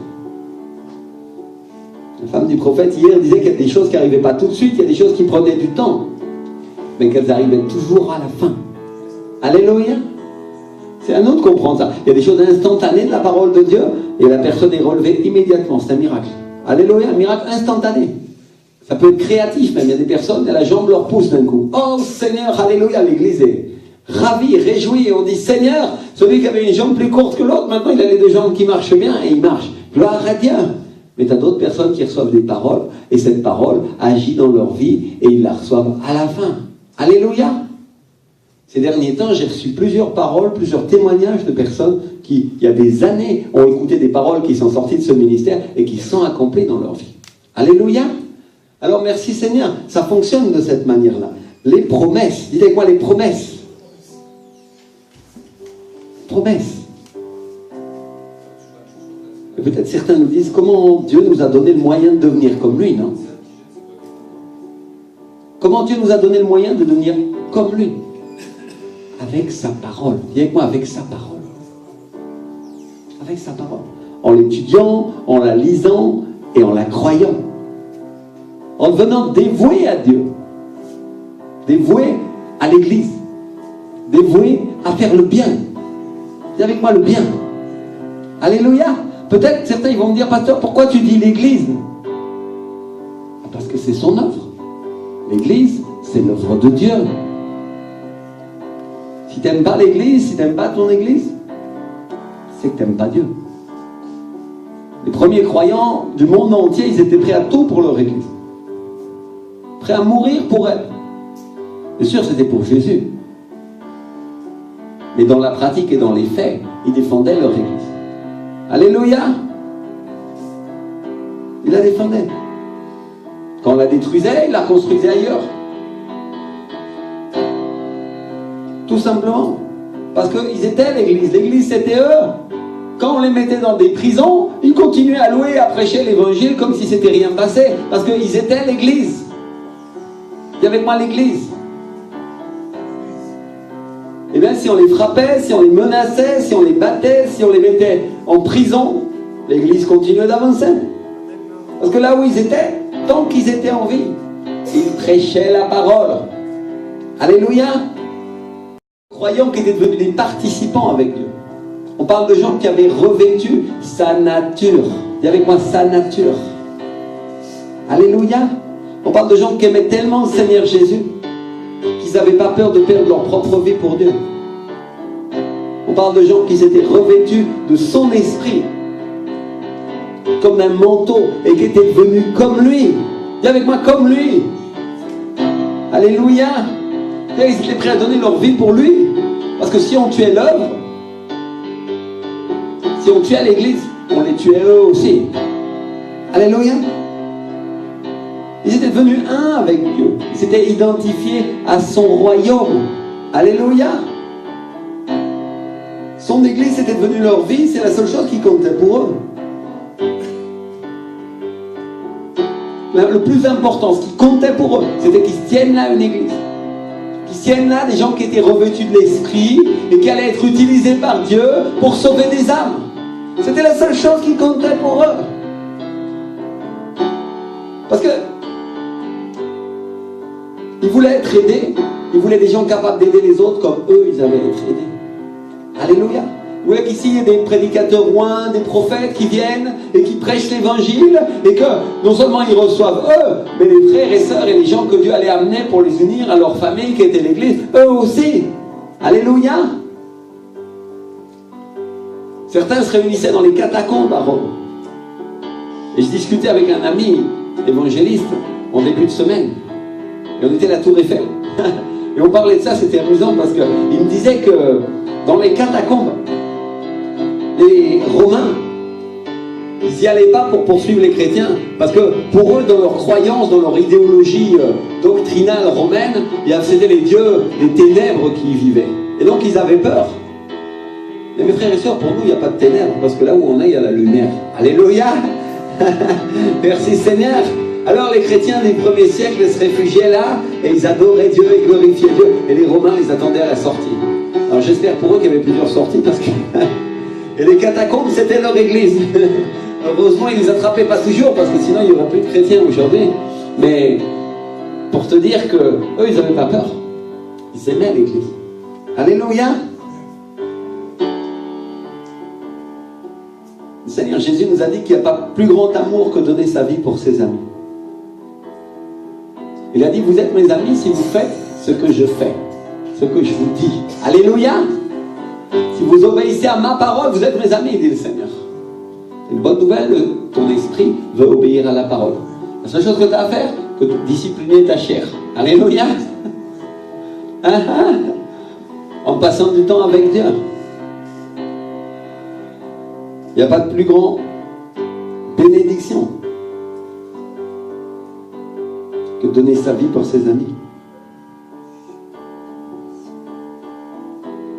La femme du prophète hier disait qu'il y a des choses qui n'arrivaient pas tout de suite, il y a des choses qui prenaient du temps, mais qu'elles arrivaient toujours à la fin. Alléluia. C'est à nous de comprendre ça. Il y a des choses instantanées de la parole de Dieu et la personne est relevée immédiatement. C'est un miracle. Alléluia, un miracle instantané. Ça peut être créatif même. Il y a des personnes, la jambe leur pousse d'un coup. Oh Seigneur, alléluia, l'église est ravie, réjouie. Et on dit, Seigneur, celui qui avait une jambe plus courte que l'autre, maintenant il a les deux jambes qui marchent bien et il marche. Gloire à Dieu. Mais tu as d'autres personnes qui reçoivent des paroles et cette parole agit dans leur vie et ils la reçoivent à la fin. Alléluia. Ces derniers temps, j'ai reçu plusieurs paroles, plusieurs témoignages de personnes qui, il y a des années, ont écouté des paroles qui sont sorties de ce ministère et qui sont accomplies dans leur vie. Alléluia. Alors merci Seigneur, ça fonctionne de cette manière-là. Les promesses, dites-moi les promesses. Promesses. Et peut-être certains nous disent, comment Dieu nous a donné le moyen de devenir comme lui, non? Comment Dieu nous a donné le moyen de devenir comme lui? Avec sa parole. Dis avec moi, avec sa parole. Avec sa parole. En l'étudiant, en la lisant et en la croyant. En devenant dévoué à Dieu. Dévoué à l'Église. Dévoué à faire le bien. Dis avec moi le bien. Alléluia. Peut-être certains ils vont me dire, pasteur, pourquoi tu dis l'Église? Parce que c'est son œuvre. L'Église, c'est l'œuvre de Dieu. Si tu n'aimes pas l'Église, si tu n'aimes pas ton Église, c'est que tu n'aimes pas Dieu. Les premiers croyants du monde entier, ils étaient prêts à tout pour leur Église. Prêts à mourir pour elle. Bien sûr, c'était pour Jésus. Mais dans la pratique et dans les faits, ils défendaient leur Église. Alléluia. Ils la défendaient. Quand on la détruisait, ils la construisaient ailleurs. Tout simplement. Parce qu'ils étaient l'Église. L'Église, c'était eux. Quand on les mettait dans des prisons, ils continuaient à louer, à prêcher l'Évangile comme si c'était rien passé. Parce qu'ils étaient l'Église. Dis avec moi l'Église. Eh bien, si on les frappait, si on les menaçait, si on les battait, si on les mettait en prison, l'Église continuait d'avancer. Parce que là où ils étaient, tant qu'ils étaient en vie, ils prêchaient la parole. Alléluia. Croyants qui étaient devenus des participants avec Dieu. On parle de gens qui avaient revêtu sa nature. Dis avec moi, sa nature. Alléluia. On parle de gens qui aimaient tellement le Seigneur Jésus qu'ils n'avaient pas peur de perdre leur propre vie pour Dieu. On parle de gens qui s'étaient revêtus de son esprit comme d'un manteau et qui étaient devenus comme lui. Dis avec moi, comme lui. Alléluia. Ils étaient prêts à donner leur vie pour lui. Parce que si on tuait l'œuvre, si on tuait l'Église, on les tuait eux aussi. Alléluia. Ils étaient devenus un avec Dieu. Ils s'étaient identifiés à son royaume. Alléluia. Son Église était devenue leur vie. C'est la seule chose qui comptait pour eux. Le plus important, ce qui comptait pour eux, c'était qu'ils se tiennent là une Église. Qu'ils se tiennent là des gens qui étaient revêtus de l'Esprit et qui allaient être utilisés par Dieu pour sauver des âmes. C'était la seule chose qui comptait pour eux. Parce que ils voulaient être aidés. Ils voulaient des gens capables d'aider les autres comme eux, ils avaient été aidés. Alléluia. Vous voulez qu'ici il y ait des prédicateurs loin, des prophètes qui viennent et qui prêchent l'évangile et que non seulement ils reçoivent eux, mais les frères et sœurs et les gens que Dieu allait amener pour les unir à leur famille qui était l'église, eux aussi. Alléluia. Certains se réunissaient dans les catacombes à Rome. Et je discutais avec un ami évangéliste en début de semaine. Et on était à la Tour Eiffel. Et on parlait de ça, c'était amusant parce qu'il me disait que dans les catacombes, les Romains, ils n'y allaient pas pour poursuivre les chrétiens, parce que pour eux, dans leur croyance, dans leur idéologie doctrinale romaine, c'était les dieux, les ténèbres qui y vivaient. Et donc ils avaient peur. Mais mes frères et sœurs, pour nous, il n'y a pas de ténèbres, parce que là où on est, il y a la lumière. Alléluia. Merci Seigneur. Alors les chrétiens des premiers siècles se réfugiaient là, et ils adoraient Dieu et glorifiaient Dieu, et les Romains les attendaient à la sortie. Alors j'espère pour eux qu'il y avait plusieurs sorties, parce que... et les catacombes, c'était leur église. Heureusement, ils les attrapaient pas toujours, parce que sinon il n'y aurait plus de chrétiens aujourd'hui. Mais pour te dire que eux, ils n'avaient pas peur. Ils aimaient l'église. Alléluia. Le Seigneur Jésus nous a dit qu'il n'y a pas plus grand amour que donner sa vie pour ses amis. Il a dit, vous êtes mes amis si vous faites ce que je fais, ce que je vous dis. Alléluia. Si vous obéissez à ma parole, vous êtes mes amis, dit le Seigneur. C'est une bonne nouvelle, ton esprit veut obéir à la parole. La seule chose que tu as à faire, que de discipliner ta chair. Alléluia. En passant du temps avec Dieu. Il n'y a pas de plus grand bénédiction que de donner sa vie pour ses amis.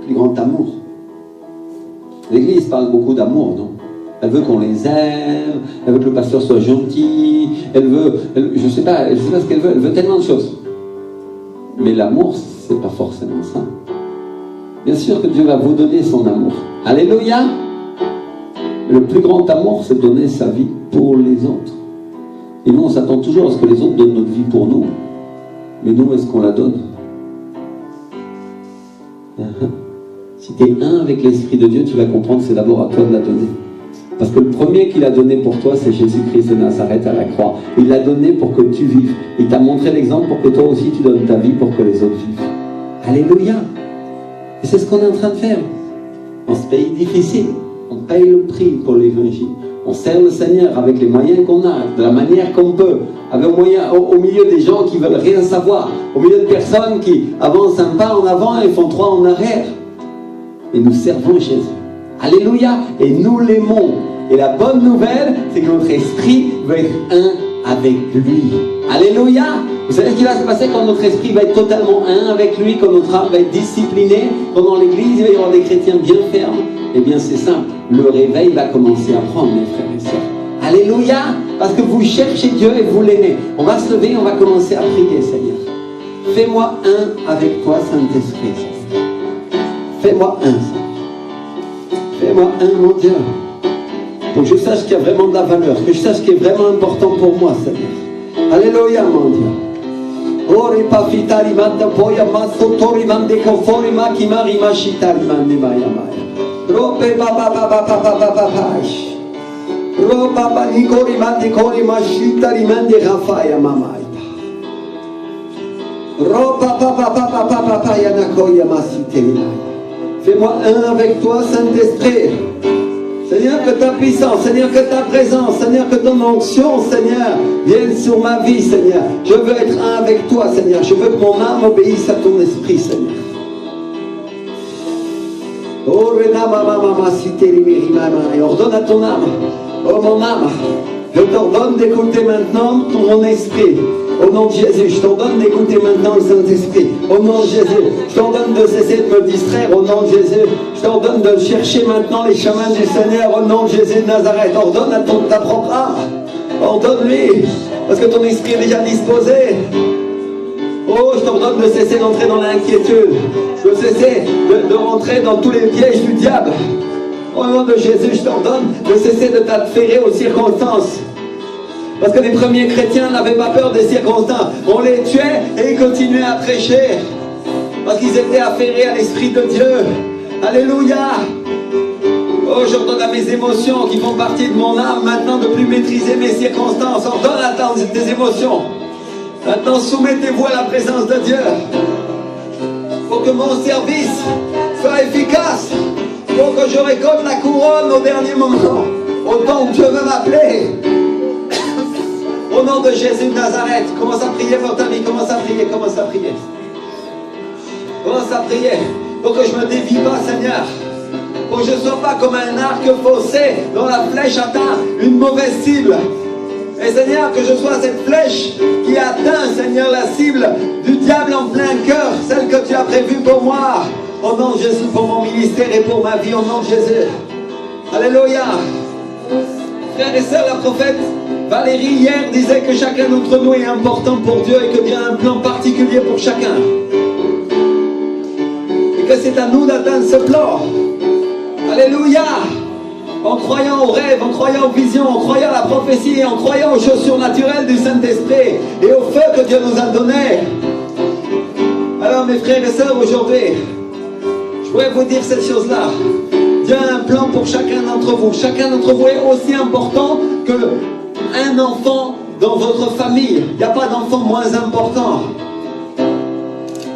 Plus grand amour. L'Église parle beaucoup d'amour, non? Elle veut qu'on les aime, elle veut que le pasteur soit gentil, je sais pas ce qu'elle veut, elle veut tellement de choses. Mais l'amour, c'est pas forcément ça. Bien sûr que Dieu va vous donner son amour. Alléluia. Le plus grand amour, c'est donner sa vie pour les autres. Et nous, on s'attend toujours à ce que les autres donnent notre vie pour nous. Mais nous, est-ce qu'on la donne? Si tu es un avec l'Esprit de Dieu, tu vas comprendre que c'est d'abord à toi de la donner. Parce que le premier qu'il a donné pour toi, c'est Jésus-Christ de Nazareth à la croix. Il l'a donné pour que tu vives. Il t'a montré l'exemple pour que toi aussi tu donnes ta vie pour que les autres vivent. Alléluia. Et c'est ce qu'on est en train de faire. Dans ce pays difficile, on paye le prix pour l'évangile. On sert le Seigneur avec les moyens qu'on a, de la manière qu'on peut, avec au milieu des gens qui veulent rien savoir, au milieu de personnes qui avancent un pas en avant et font trois en arrière. Et nous servons Jésus. Alléluia. Et nous l'aimons. Et la bonne nouvelle, c'est que notre esprit va être un avec lui. Alléluia. Vous savez ce qui va se passer quand notre esprit va être totalement un avec lui, quand notre âme va être disciplinée, quand dans l'église il va y avoir des chrétiens bien fermes? Eh bien c'est simple, le réveil va commencer à prendre, mes frères et sœurs. Alléluia. Parce que vous cherchez Dieu et vous l'aimez. On va se lever, on va commencer à prier, Seigneur. Fais-moi un avec toi, Saint-Esprit. Fais-moi un, Seigneur. Fais-moi un, mon Dieu. Pour que je sache qu'il y a vraiment de la valeur, que je sache ce qui est vraiment important pour moi, Seigneur. Alléluia, mon Dieu. Ori pafitari manda poya masotori mande kofori makimari mashitari mande maya maya. Rope baba baba baba baba bash. Rope baba nikori mande kori mashitari mande rafaya mamaya. Rope baba baba baba baba yanakoya masiteri. Fais-moi un avec toi, Saint-Esprit. Seigneur, que ta puissance, Seigneur, que ta présence, Seigneur, que ton onction, Seigneur, vienne sur ma vie, Seigneur. Je veux être un avec toi, Seigneur. Je veux que mon âme obéisse à ton esprit, Seigneur. Oh, et ordonne à ton âme, oh mon âme, je t'ordonne d'écouter maintenant mon esprit. Au nom de Jésus, je t'ordonne d'écouter maintenant le Saint-Esprit. Au nom de Jésus, je t'ordonne de cesser de me distraire. Au nom de Jésus, je t'ordonne de chercher maintenant les chemins du Seigneur. Au nom de Jésus de Nazareth, ordonne à ta propre âme. Ordonne-lui, parce que ton esprit est déjà disposé. Oh, je t'ordonne de cesser d'entrer dans l'inquiétude. De cesser de rentrer dans tous les pièges du diable. Au nom de Jésus, je t'ordonne de cesser de t'affairer aux circonstances. Parce que les premiers chrétiens n'avaient pas peur des circonstances. On les tuait et ils continuaient à prêcher. Parce qu'ils étaient affairés à l'Esprit de Dieu. Alléluia. Oh, j'ordonne à mes émotions qui font partie de mon âme maintenant de plus maîtriser mes circonstances. Ordonne à tes émotions. Maintenant, soumettez-vous à la présence de Dieu. Pour que mon service soit efficace. Pour que je récolte la couronne au dernier moment. Au temps où Dieu veut m'appeler. Au nom de Jésus de Nazareth, commence à prier pour ta vie. Commence à prier, commence à prier. Commence à prier. Pour que je ne me dévie pas, Seigneur. Pour que je ne sois pas comme un arc faussé dont la flèche atteint une mauvaise cible. Et Seigneur, que je sois cette flèche qui atteint, Seigneur, la cible du diable en plein cœur, celle que tu as prévue pour moi. Au nom de Jésus, pour mon ministère et pour ma vie, au nom de Jésus. Alléluia. Frères et sœurs, la prophète Valérie hier disait que chacun d'entre nous est important pour Dieu et qu'il y a un plan particulier pour chacun. Et que c'est à nous d'atteindre ce plan. Alléluia. En croyant aux rêves, en croyant aux visions, en croyant à la prophétie, en croyant aux choses surnaturelles du Saint-Esprit et au feu que Dieu nous a donné. Alors mes frères et sœurs, aujourd'hui, je pourrais vous dire cette chose-là. Dieu a un plan pour chacun d'entre vous. Chacun d'entre vous est aussi important qu'un enfant dans votre famille. Il n'y a pas d'enfant moins important.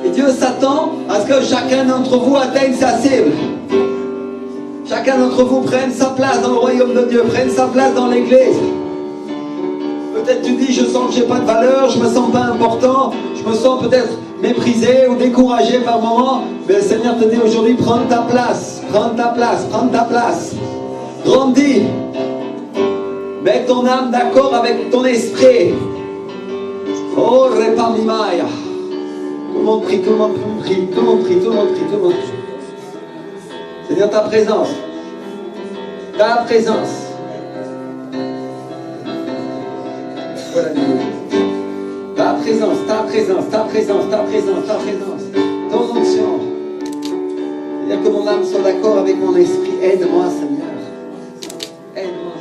Et Dieu s'attend à ce que chacun d'entre vous atteigne sa cible. Chacun d'entre vous prenne sa place dans le royaume de Dieu, prenne sa place dans l'église. Peut-être tu dis, je sens que je n'ai pas de valeur, je ne me sens pas important, je me sens peut-être méprisé ou découragé par moment. Mais le Seigneur te dit aujourd'hui, prends ta place, prends ta place, prends ta place. Grandis. Mets ton âme d'accord avec ton esprit. Oh, Repamimaya. Tout le monde prie, tout le monde prie, tout le monde prie, tout le monde prie, tout le monde prie. Seigneur, ta présence. Ta présence. Voilà, ta présence, ta présence, ta présence, ta présence, ta présence. Ton onction. C'est-à-dire que mon âme soit d'accord avec mon esprit. Aide-moi, Seigneur. Aide-moi.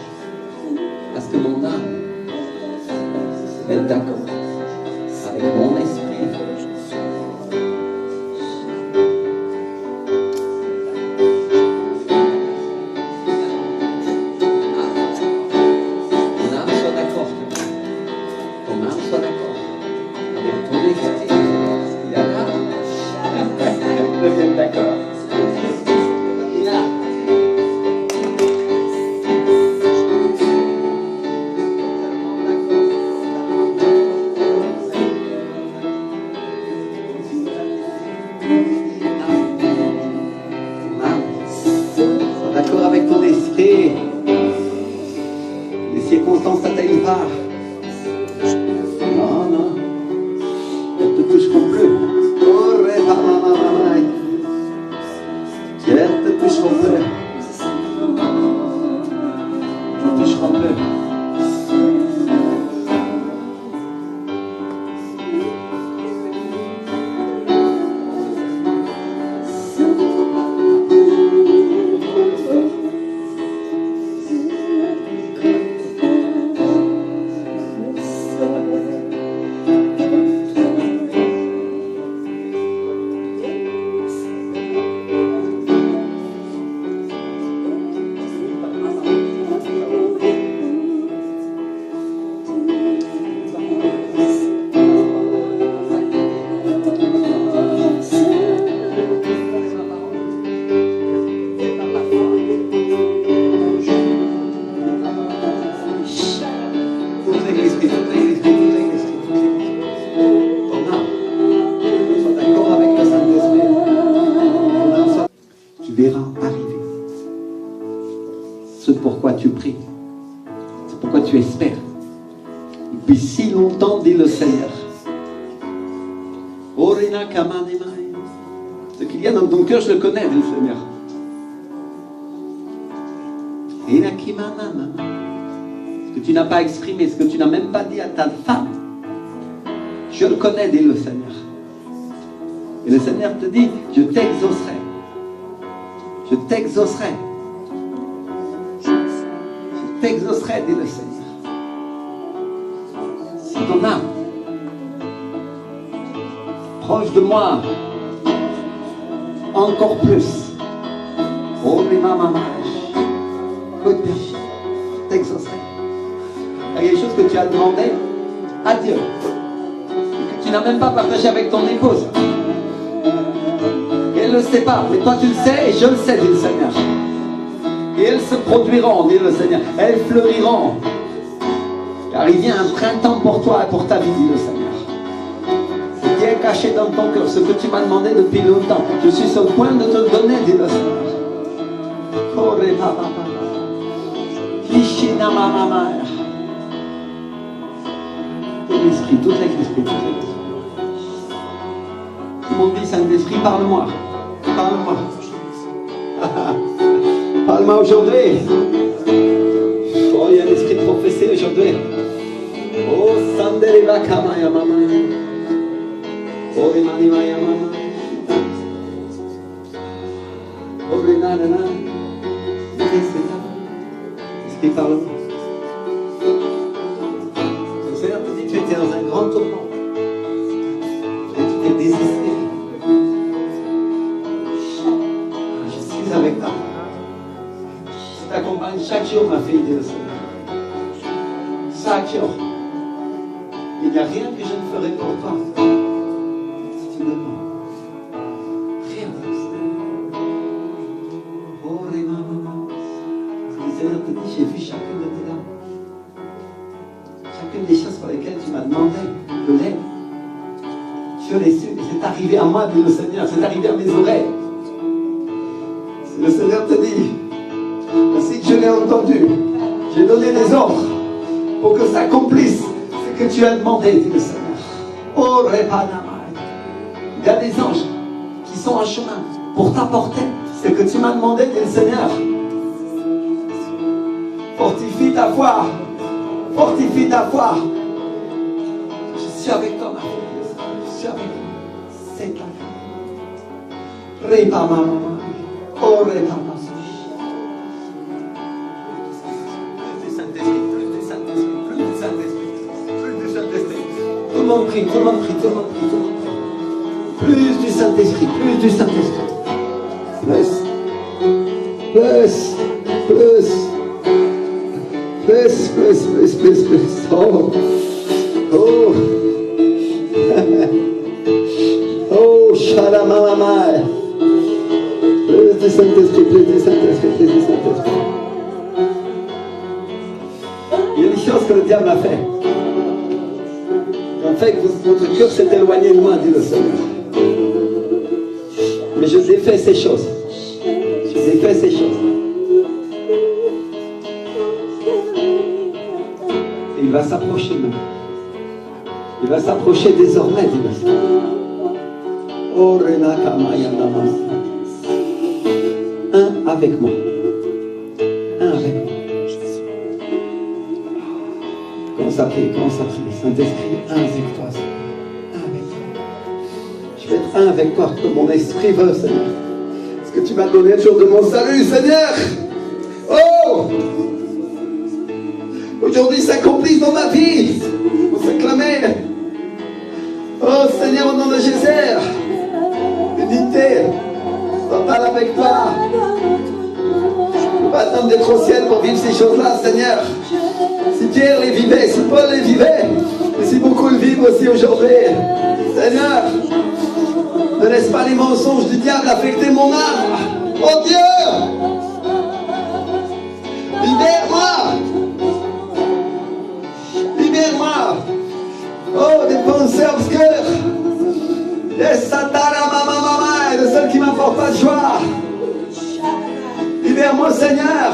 Parce que mon âme est d'accord avec mon esprit. Ce qu'il y a dans ton cœur, je le connais, dit le Seigneur. Ce que tu n'as pas exprimé, ce que tu n'as même pas dit à ta femme, je le connais, dit le Seigneur. Et le Seigneur te dit, je t'exaucerai. Je t'exaucerai. Je t'exaucerai, dit le Seigneur. Si ton âme proche de moi, encore plus. Oh, mais maman, écoute bien, t'exaucerai. Il y a quelque chose que tu as demandé à Dieu, que tu n'as même pas partagé avec ton épouse. Et elle ne le sait pas, mais toi tu le sais et je le sais, dit le Seigneur. Et elles se produiront, dit le Seigneur. Elles fleuriront. Car il vient un printemps pour toi et pour ta vie, dit le Seigneur. Ce qui est caché dans ton cœur, ce que tu m'as demandé depuis longtemps, je suis sur le point de te le donner, dit le Seigneur. Tout l'esprit, tout l'esprit, tout l'esprit. Tout le monde dit, Saint-Esprit, parle-moi. Parle-moi. Parle-moi aujourd'hui. Oh, il y a un esprit de prophétie aujourd'hui. Oh, Sandeleva Kamaya Mama. Oh, Emanimaya Mama. Oh, Renanana. Esprit, parle-moi. Le Seigneur te dit que tu étais dans un grand tourment. Et tu t'es désespéré. Je suis avec toi. Je t'accompagne chaque jour, ma fille, dit le Seigneur. Chaque jour. Il n'y a rien que je ne ferai pour toi. Si tu me demandes. Rien. Oh, les mamans. Le Seigneur te dit, j'ai vu chacune de tes larmes. Chacune des choses pour lesquelles tu m'as demandé de l'aide. Je l'ai su. Et c'est arrivé à moi, dit le Seigneur. C'est arrivé à mes oreilles. Le Seigneur te dit, ainsi que je l'ai entendu, j'ai donné des ordres pour que s'accomplisse ce que tu as demandé, dit le Seigneur. Oh, Repanamai. Il y a des anges qui sont en chemin pour t'apporter ce que tu m'as demandé, dit le Seigneur. Fortifie ta foi. Fortifie ta foi. Je suis avec toi, ma fille. Je suis avec toi. C'est ta fille. Repanamai. Oh, Repanamai. Tout le monde prie, tout le monde prie, tout le monde prie, tout le monde prie. Plus du Saint-Esprit, plus du Saint-Esprit. Plus. Oh. Oh. Oh, Shalamamamai. Plus du Saint-Esprit, plus du Saint-Esprit, plus du Saint-Esprit. Il y a des choses que le diable a fait. En fait, votre cœur s'est éloigné de moi, dit le Seigneur. Mais je défais ces choses. Je défais ces choses. Et il va s'approcher de nous. Il va s'approcher désormais, dit le Seigneur. Oh, Renaka Mayandamas. Un avec moi. Un avec moi. Commence à prier, Saint-Esprit, un avec toi, Seigneur. Un avec toi. Je vais être un avec toi, comme mon esprit veut, Seigneur. Ce que tu m'as donné le jour de mon salut, Seigneur. Oh! Aujourd'hui s'accomplisse dans ma vie. On s'acclamait. Oh Seigneur, au nom de Jésus. Unité. Total avec toi. Je ne peux pas attendre d'être au ciel pour vivre ces choses-là, Seigneur. Si Pierre les vivait, si Paul les vivait, et si beaucoup le vivent aussi aujourd'hui, Seigneur, ne laisse pas les mensonges du diable affecter mon âme. Oh Dieu, libère-moi, libère-moi, oh des pensées obscures, des satana mama et de celles qui m'apportent pas de joie. Libère-moi, Seigneur.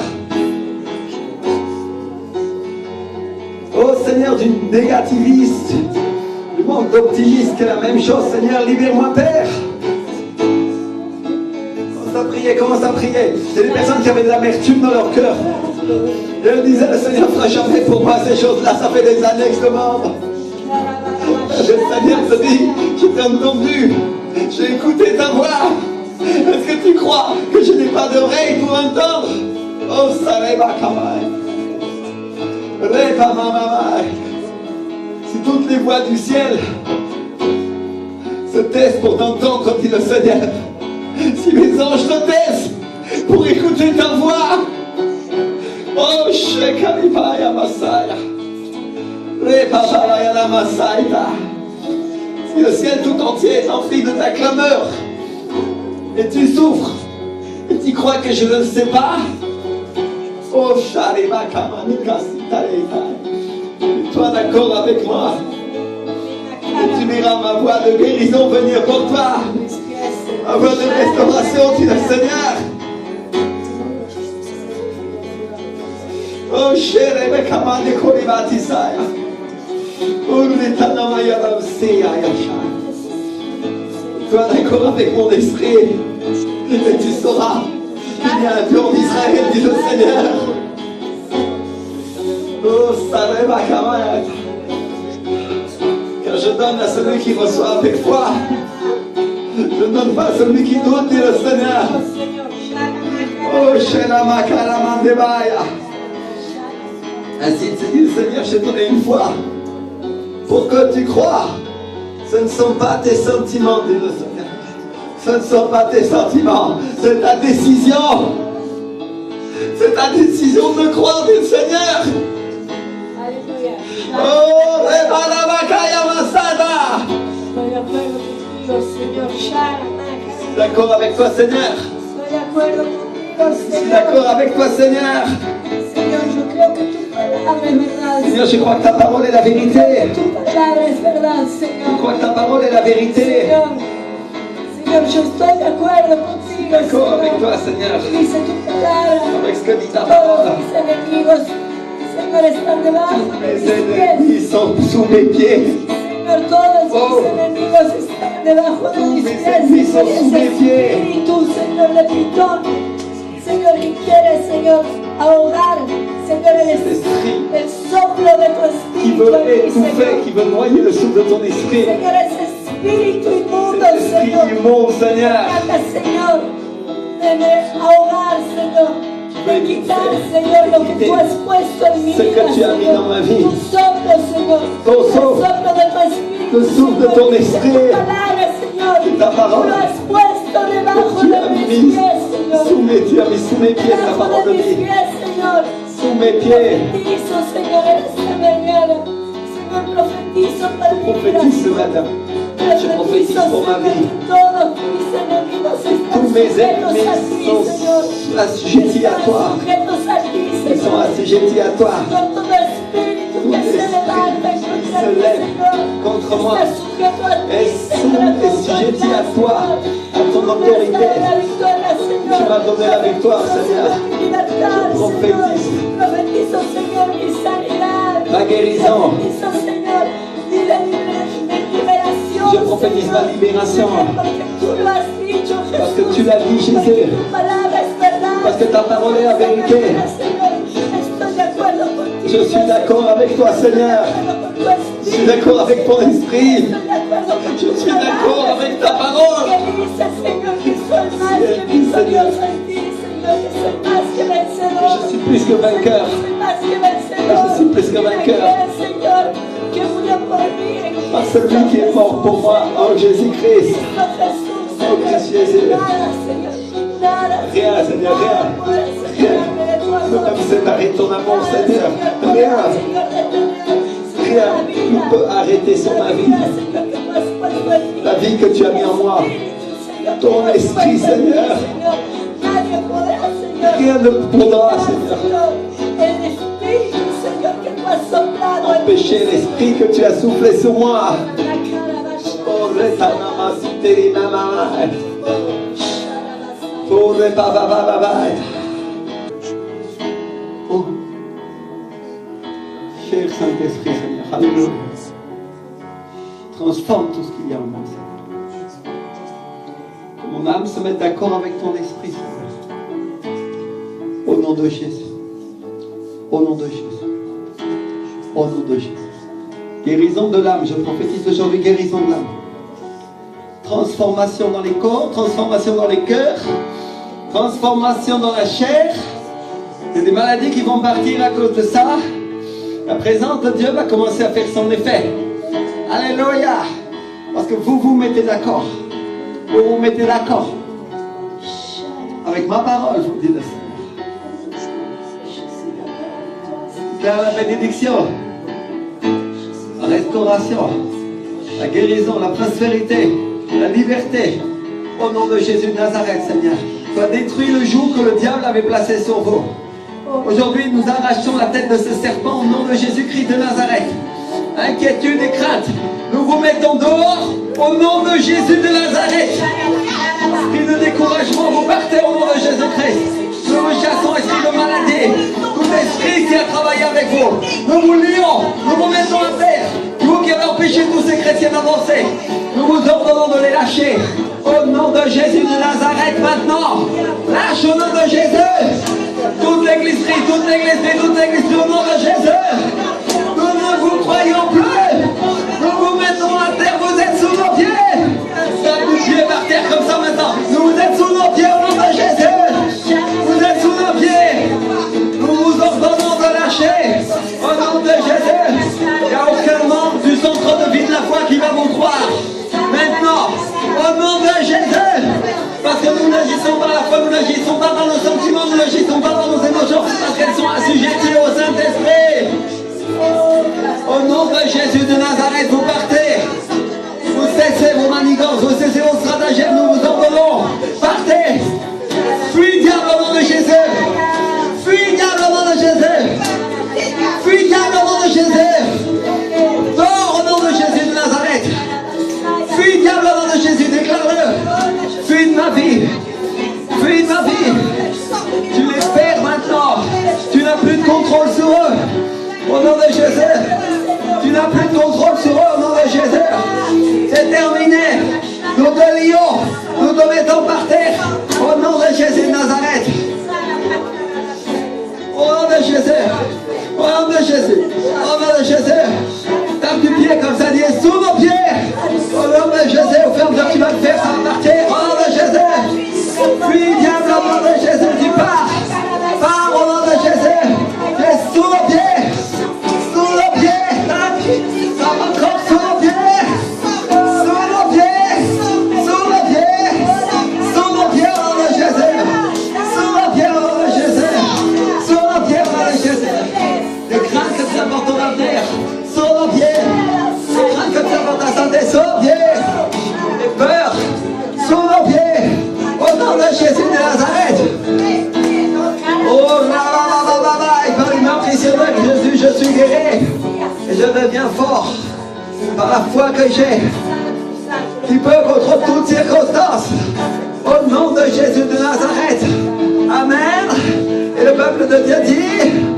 Oh Seigneur, du négativiste, du manque d'optimiste, qui est la même chose, Seigneur, libère-moi, Père. Commence à prier. Il y a des personnes qui avaient de l'amertume dans leur cœur. Et elles disaient, le Seigneur ne fera jamais pour moi ces choses-là, ça fait des années que je demande. Le Seigneur te dit, je t'ai entendu, j'ai écouté ta voix. Est-ce que tu crois que je n'ai pas d'oreille pour entendre? Oh, Sareba Kamai. Si toutes les voix du ciel se taisent pour t'entendre, dit le Seigneur, si les anges se taisent pour écouter ta voix, Oh, Shekalipaya Masaya. Repapaya la Masaïta. Si le ciel tout entier est empli de ta clameur, et tu souffres, et tu crois que je ne le sais pas, oh, Shalima Kamanika Sitaïta. Toi d'accord avec moi, et tu verras ma voix de guérison venir pour toi, ma voix de restauration, dit le Seigneur. Oh, Sherebe Kamane Kolibatisaya. Toi d'accord avec mon esprit, et tu sauras qu'il y a un Dieu en Israël, dit le Seigneur. Oh, Sareba Kamaya. Car je donne à celui qui reçoit avec foi. Je ne donne pas à celui qui doute, dit le Seigneur. Oh, Shelama Karamandebaya. Ainsi te dit le Seigneur, je t'ai donné une foi. Pour que tu crois, ce ne sont pas tes sentiments, dit le Seigneur. Ce ne sont pas tes sentiments, c'est ta décision. C'est ta décision de croire, dit le Seigneur. Oh, Rebalabakaya Masada. D'accord avec toi, Seigneur. Je suis d'accord avec toi, Seigneur. Seigneur, je crois que ta parole est la vérité. Je crois que ta parole est la vérité. Señor, yo estoy de acuerdo contigo, D'accord avec toi, Seigneur. Avec ce que dit ta parole. Todos mis enemigos, Señor, están debajo de Mes mis pies. ennemis sont sous mes pieds. Señor, todos mis enemigos están debajo de mis pies. Señor, y ese espíritu, Señor, de Pitón, Señor, que quiere, Señor, ahogar, Señor, el soplo de tu Qui espíritu veut en mí, étouffer, Señor. qui veut noyer le souffle de ton esprit. Señor, ese espíritu inmundo, Cet esprit Señor, immonde, Seigneur. trata, Señor, de ahogar, Señor, de quitar, Señor, lo que tú has puesto en mi Ce que vida, tu as mis dans ma vie. tu soplo, Señor, Ton el souffle. soplo de tu espíritu, Le souffle de ton Señor, esprit. tu palabra, Señor, Ta parole. tú lo has puesto debajo Tu de as mis mis pies, Señor, sous mes pieds, mis sous mes pieds ta debajo parole de de mis vie. pies, Señor. Sous mes pieds. Profetizo, Señor, en esta mañana, Señor, profetizo para mi Prophétise ce vida. matin. Je prophétise pour ma vie. Todos mis enemigos están Tous mes sujetos a ti, ennemis Señor. sont assujettis à toi. Están sujetos a ti, Ils Señor. sont assujettis à toi. Con todo espíritu Tout que se esprit levanta qui contra se mí, lève Señor. contre moi Está sujeto a ti, est Señor, a tu assujetti à autoridad, toi, Señor. à ton Tú me has autorité. dado la victoria, Señor. Tu m'as donné la victoire, Seigneur. Mi libertad, Je prophétise. Señor. Profetizo, Señor, mi sanidad. Ma guérison. Profetizo, Señor, mi liberación. Je prophétise ma libération. Porque tú lo has dicho, Jesús. Parce que tu l'as dit, Jésus. Porque tu palabra es verdad. Parce que ta parole est la vérité. Señor, estoy de acuerdo contigo. Je suis d'accord avec toi, Seigneur. Je suis d'accord avec ton esprit. Je suis d'accord avec ta parole. Que dice, Señor, que soy más que victorioso en ti, Señor, que soy más que vencedor. Je suis plus que vainqueur. Soy más que vencedor. Je suis plus que vainqueur. Señor, que murió por mí en Par celui qui est mort pour moi, en Jésus-Christ. Oh, Jésus. Nada, Señor, nada. Rien, Seigneur, rien. Rien ne peut me séparer de ton amour, Seigneur. Rien. Rien ne peut arrêter sur ma vie. La vie que tu as mis en moi. Ton esprit, Seigneur. Rien ne pourra, Seigneur, empêcher l'esprit que tu as soufflé sur moi. Oh, retanama siteri mama. Oh, repabababa. Oh, cher Saint-Esprit, Seigneur, alléluia. Transforme tout ce qu'il y a en moi, Seigneur. Que mon âme se mette d'accord avec ton esprit, Seigneur. Au nom de Jésus. Au nom de Jésus. Au nom de Jésus. Guérison de l'âme. Je prophétise aujourd'hui guérison de l'âme. Transformation dans les corps, transformation dans les cœurs, transformation dans la chair. Il y a des maladies qui vont partir à cause de ça. La présence de Dieu va commencer à faire son effet. Alléluia. Parce que vous vous mettez d'accord. Vous vous mettez d'accord. Avec ma parole, je vous dis le Seigneur. Père, la bénédiction, la restauration, la guérison, la prospérité, la liberté. Au nom de Jésus de Nazareth, Seigneur, soit détruit le joug que le diable avait placé sur vous. Aujourd'hui, nous arrachons la tête de ce serpent au nom de Jésus-Christ de Nazareth. Inquiétude et crainte, nous vous mettons dehors au nom de Jésus de Nazareth. Esprit de découragement, vous partez au nom de Jésus-Christ. Nous vous chassons, esprit de maladie, tout esprit qui a travaillé avec vous. Nous vous lions, nous vous mettons à terre. Vous qui avez empêché tous ces chrétiens d'avancer, nous vous ordonnons de les lâcher. Au nom de Jésus de Nazareth maintenant, lâche au nom de Jésus. Toute l'église prie, toute l'église prie, toute l'église prie au nom de Jésus. Nous ne vous croyons plus. Nous vous mettons à terre, vous êtes sous nos pieds. Tape du pied par terre comme ça maintenant. Vous êtes sous nos pieds au nom de Jésus. Vous êtes sous nos pieds. Nous vous ordonnons de lâcher au nom de Jésus. Il n'y a aucun membre du centre de vie de la foi qui va vous croire. Maintenant, au nom de Jésus, parce que nous n'agissons pas à la foi, nous n'agissons pas dans nos sentiments, nous n'agissons pas dans nos émotions, parce qu'elles sont assujetties au Saint-Esprit. Au nom de Jésus de Nazareth, vous partez. Vous cessez vos manigances, vous cessez vos stratagèmes, nous vous ordonnons. Partez. Fuis, diable, au nom de Jésus. Fuis, diable, au nom de Jésus. Fuis, diable, au nom de Jésus. Dors au nom de Jésus de Nazareth. Fuis, diable, au nom de Jésus, déclare-le. Fuis de ma vie. Fuis de ma vie. Tu les perds maintenant. Tu n'as plus de contrôle sur eux. Au nom de Jésus. Tu n'as plus de contrôle sur eux. Au nom de Jésus. C'est terminé. Nous te lions. Nous te mettons par terre. Au nom de Jésus de Nazareth. Au nom de Jésus. Au nom de Jésus. Au nom de Jésus. Tape du pied comme ça, dis sous nos pieds. Au nom de Jésus, au fur et à mesure que tu vas le faire, ça va partir. Au nom de Jésus. Puis diable, au nom de Jésus, tu pars. Pars au nom de Jésus. Tu es sous nos pieds. Sous nos pieds. Ça va encore sous nos pieds. Sous nos pieds. Sous nos pieds. Sous nos pieds au nom de Jésus. Sous nos pieds au nom de Jésus. Sous nos pieds au nom de Jésus. Les craintes que tu apportes au terre. Sur nos pieds, les craintes que tu apportes ta santé, sur nos pieds, les peurs, sur nos pieds, au nom de Jésus de Nazareth. Oh là, et par l'humain impressionnant de Jésus, je suis guéri, et je deviens fort, par la foi que j'ai, qui peut contre toutes circonstances, au nom de Jésus de Nazareth. Amen. Et le peuple de Dieu dit...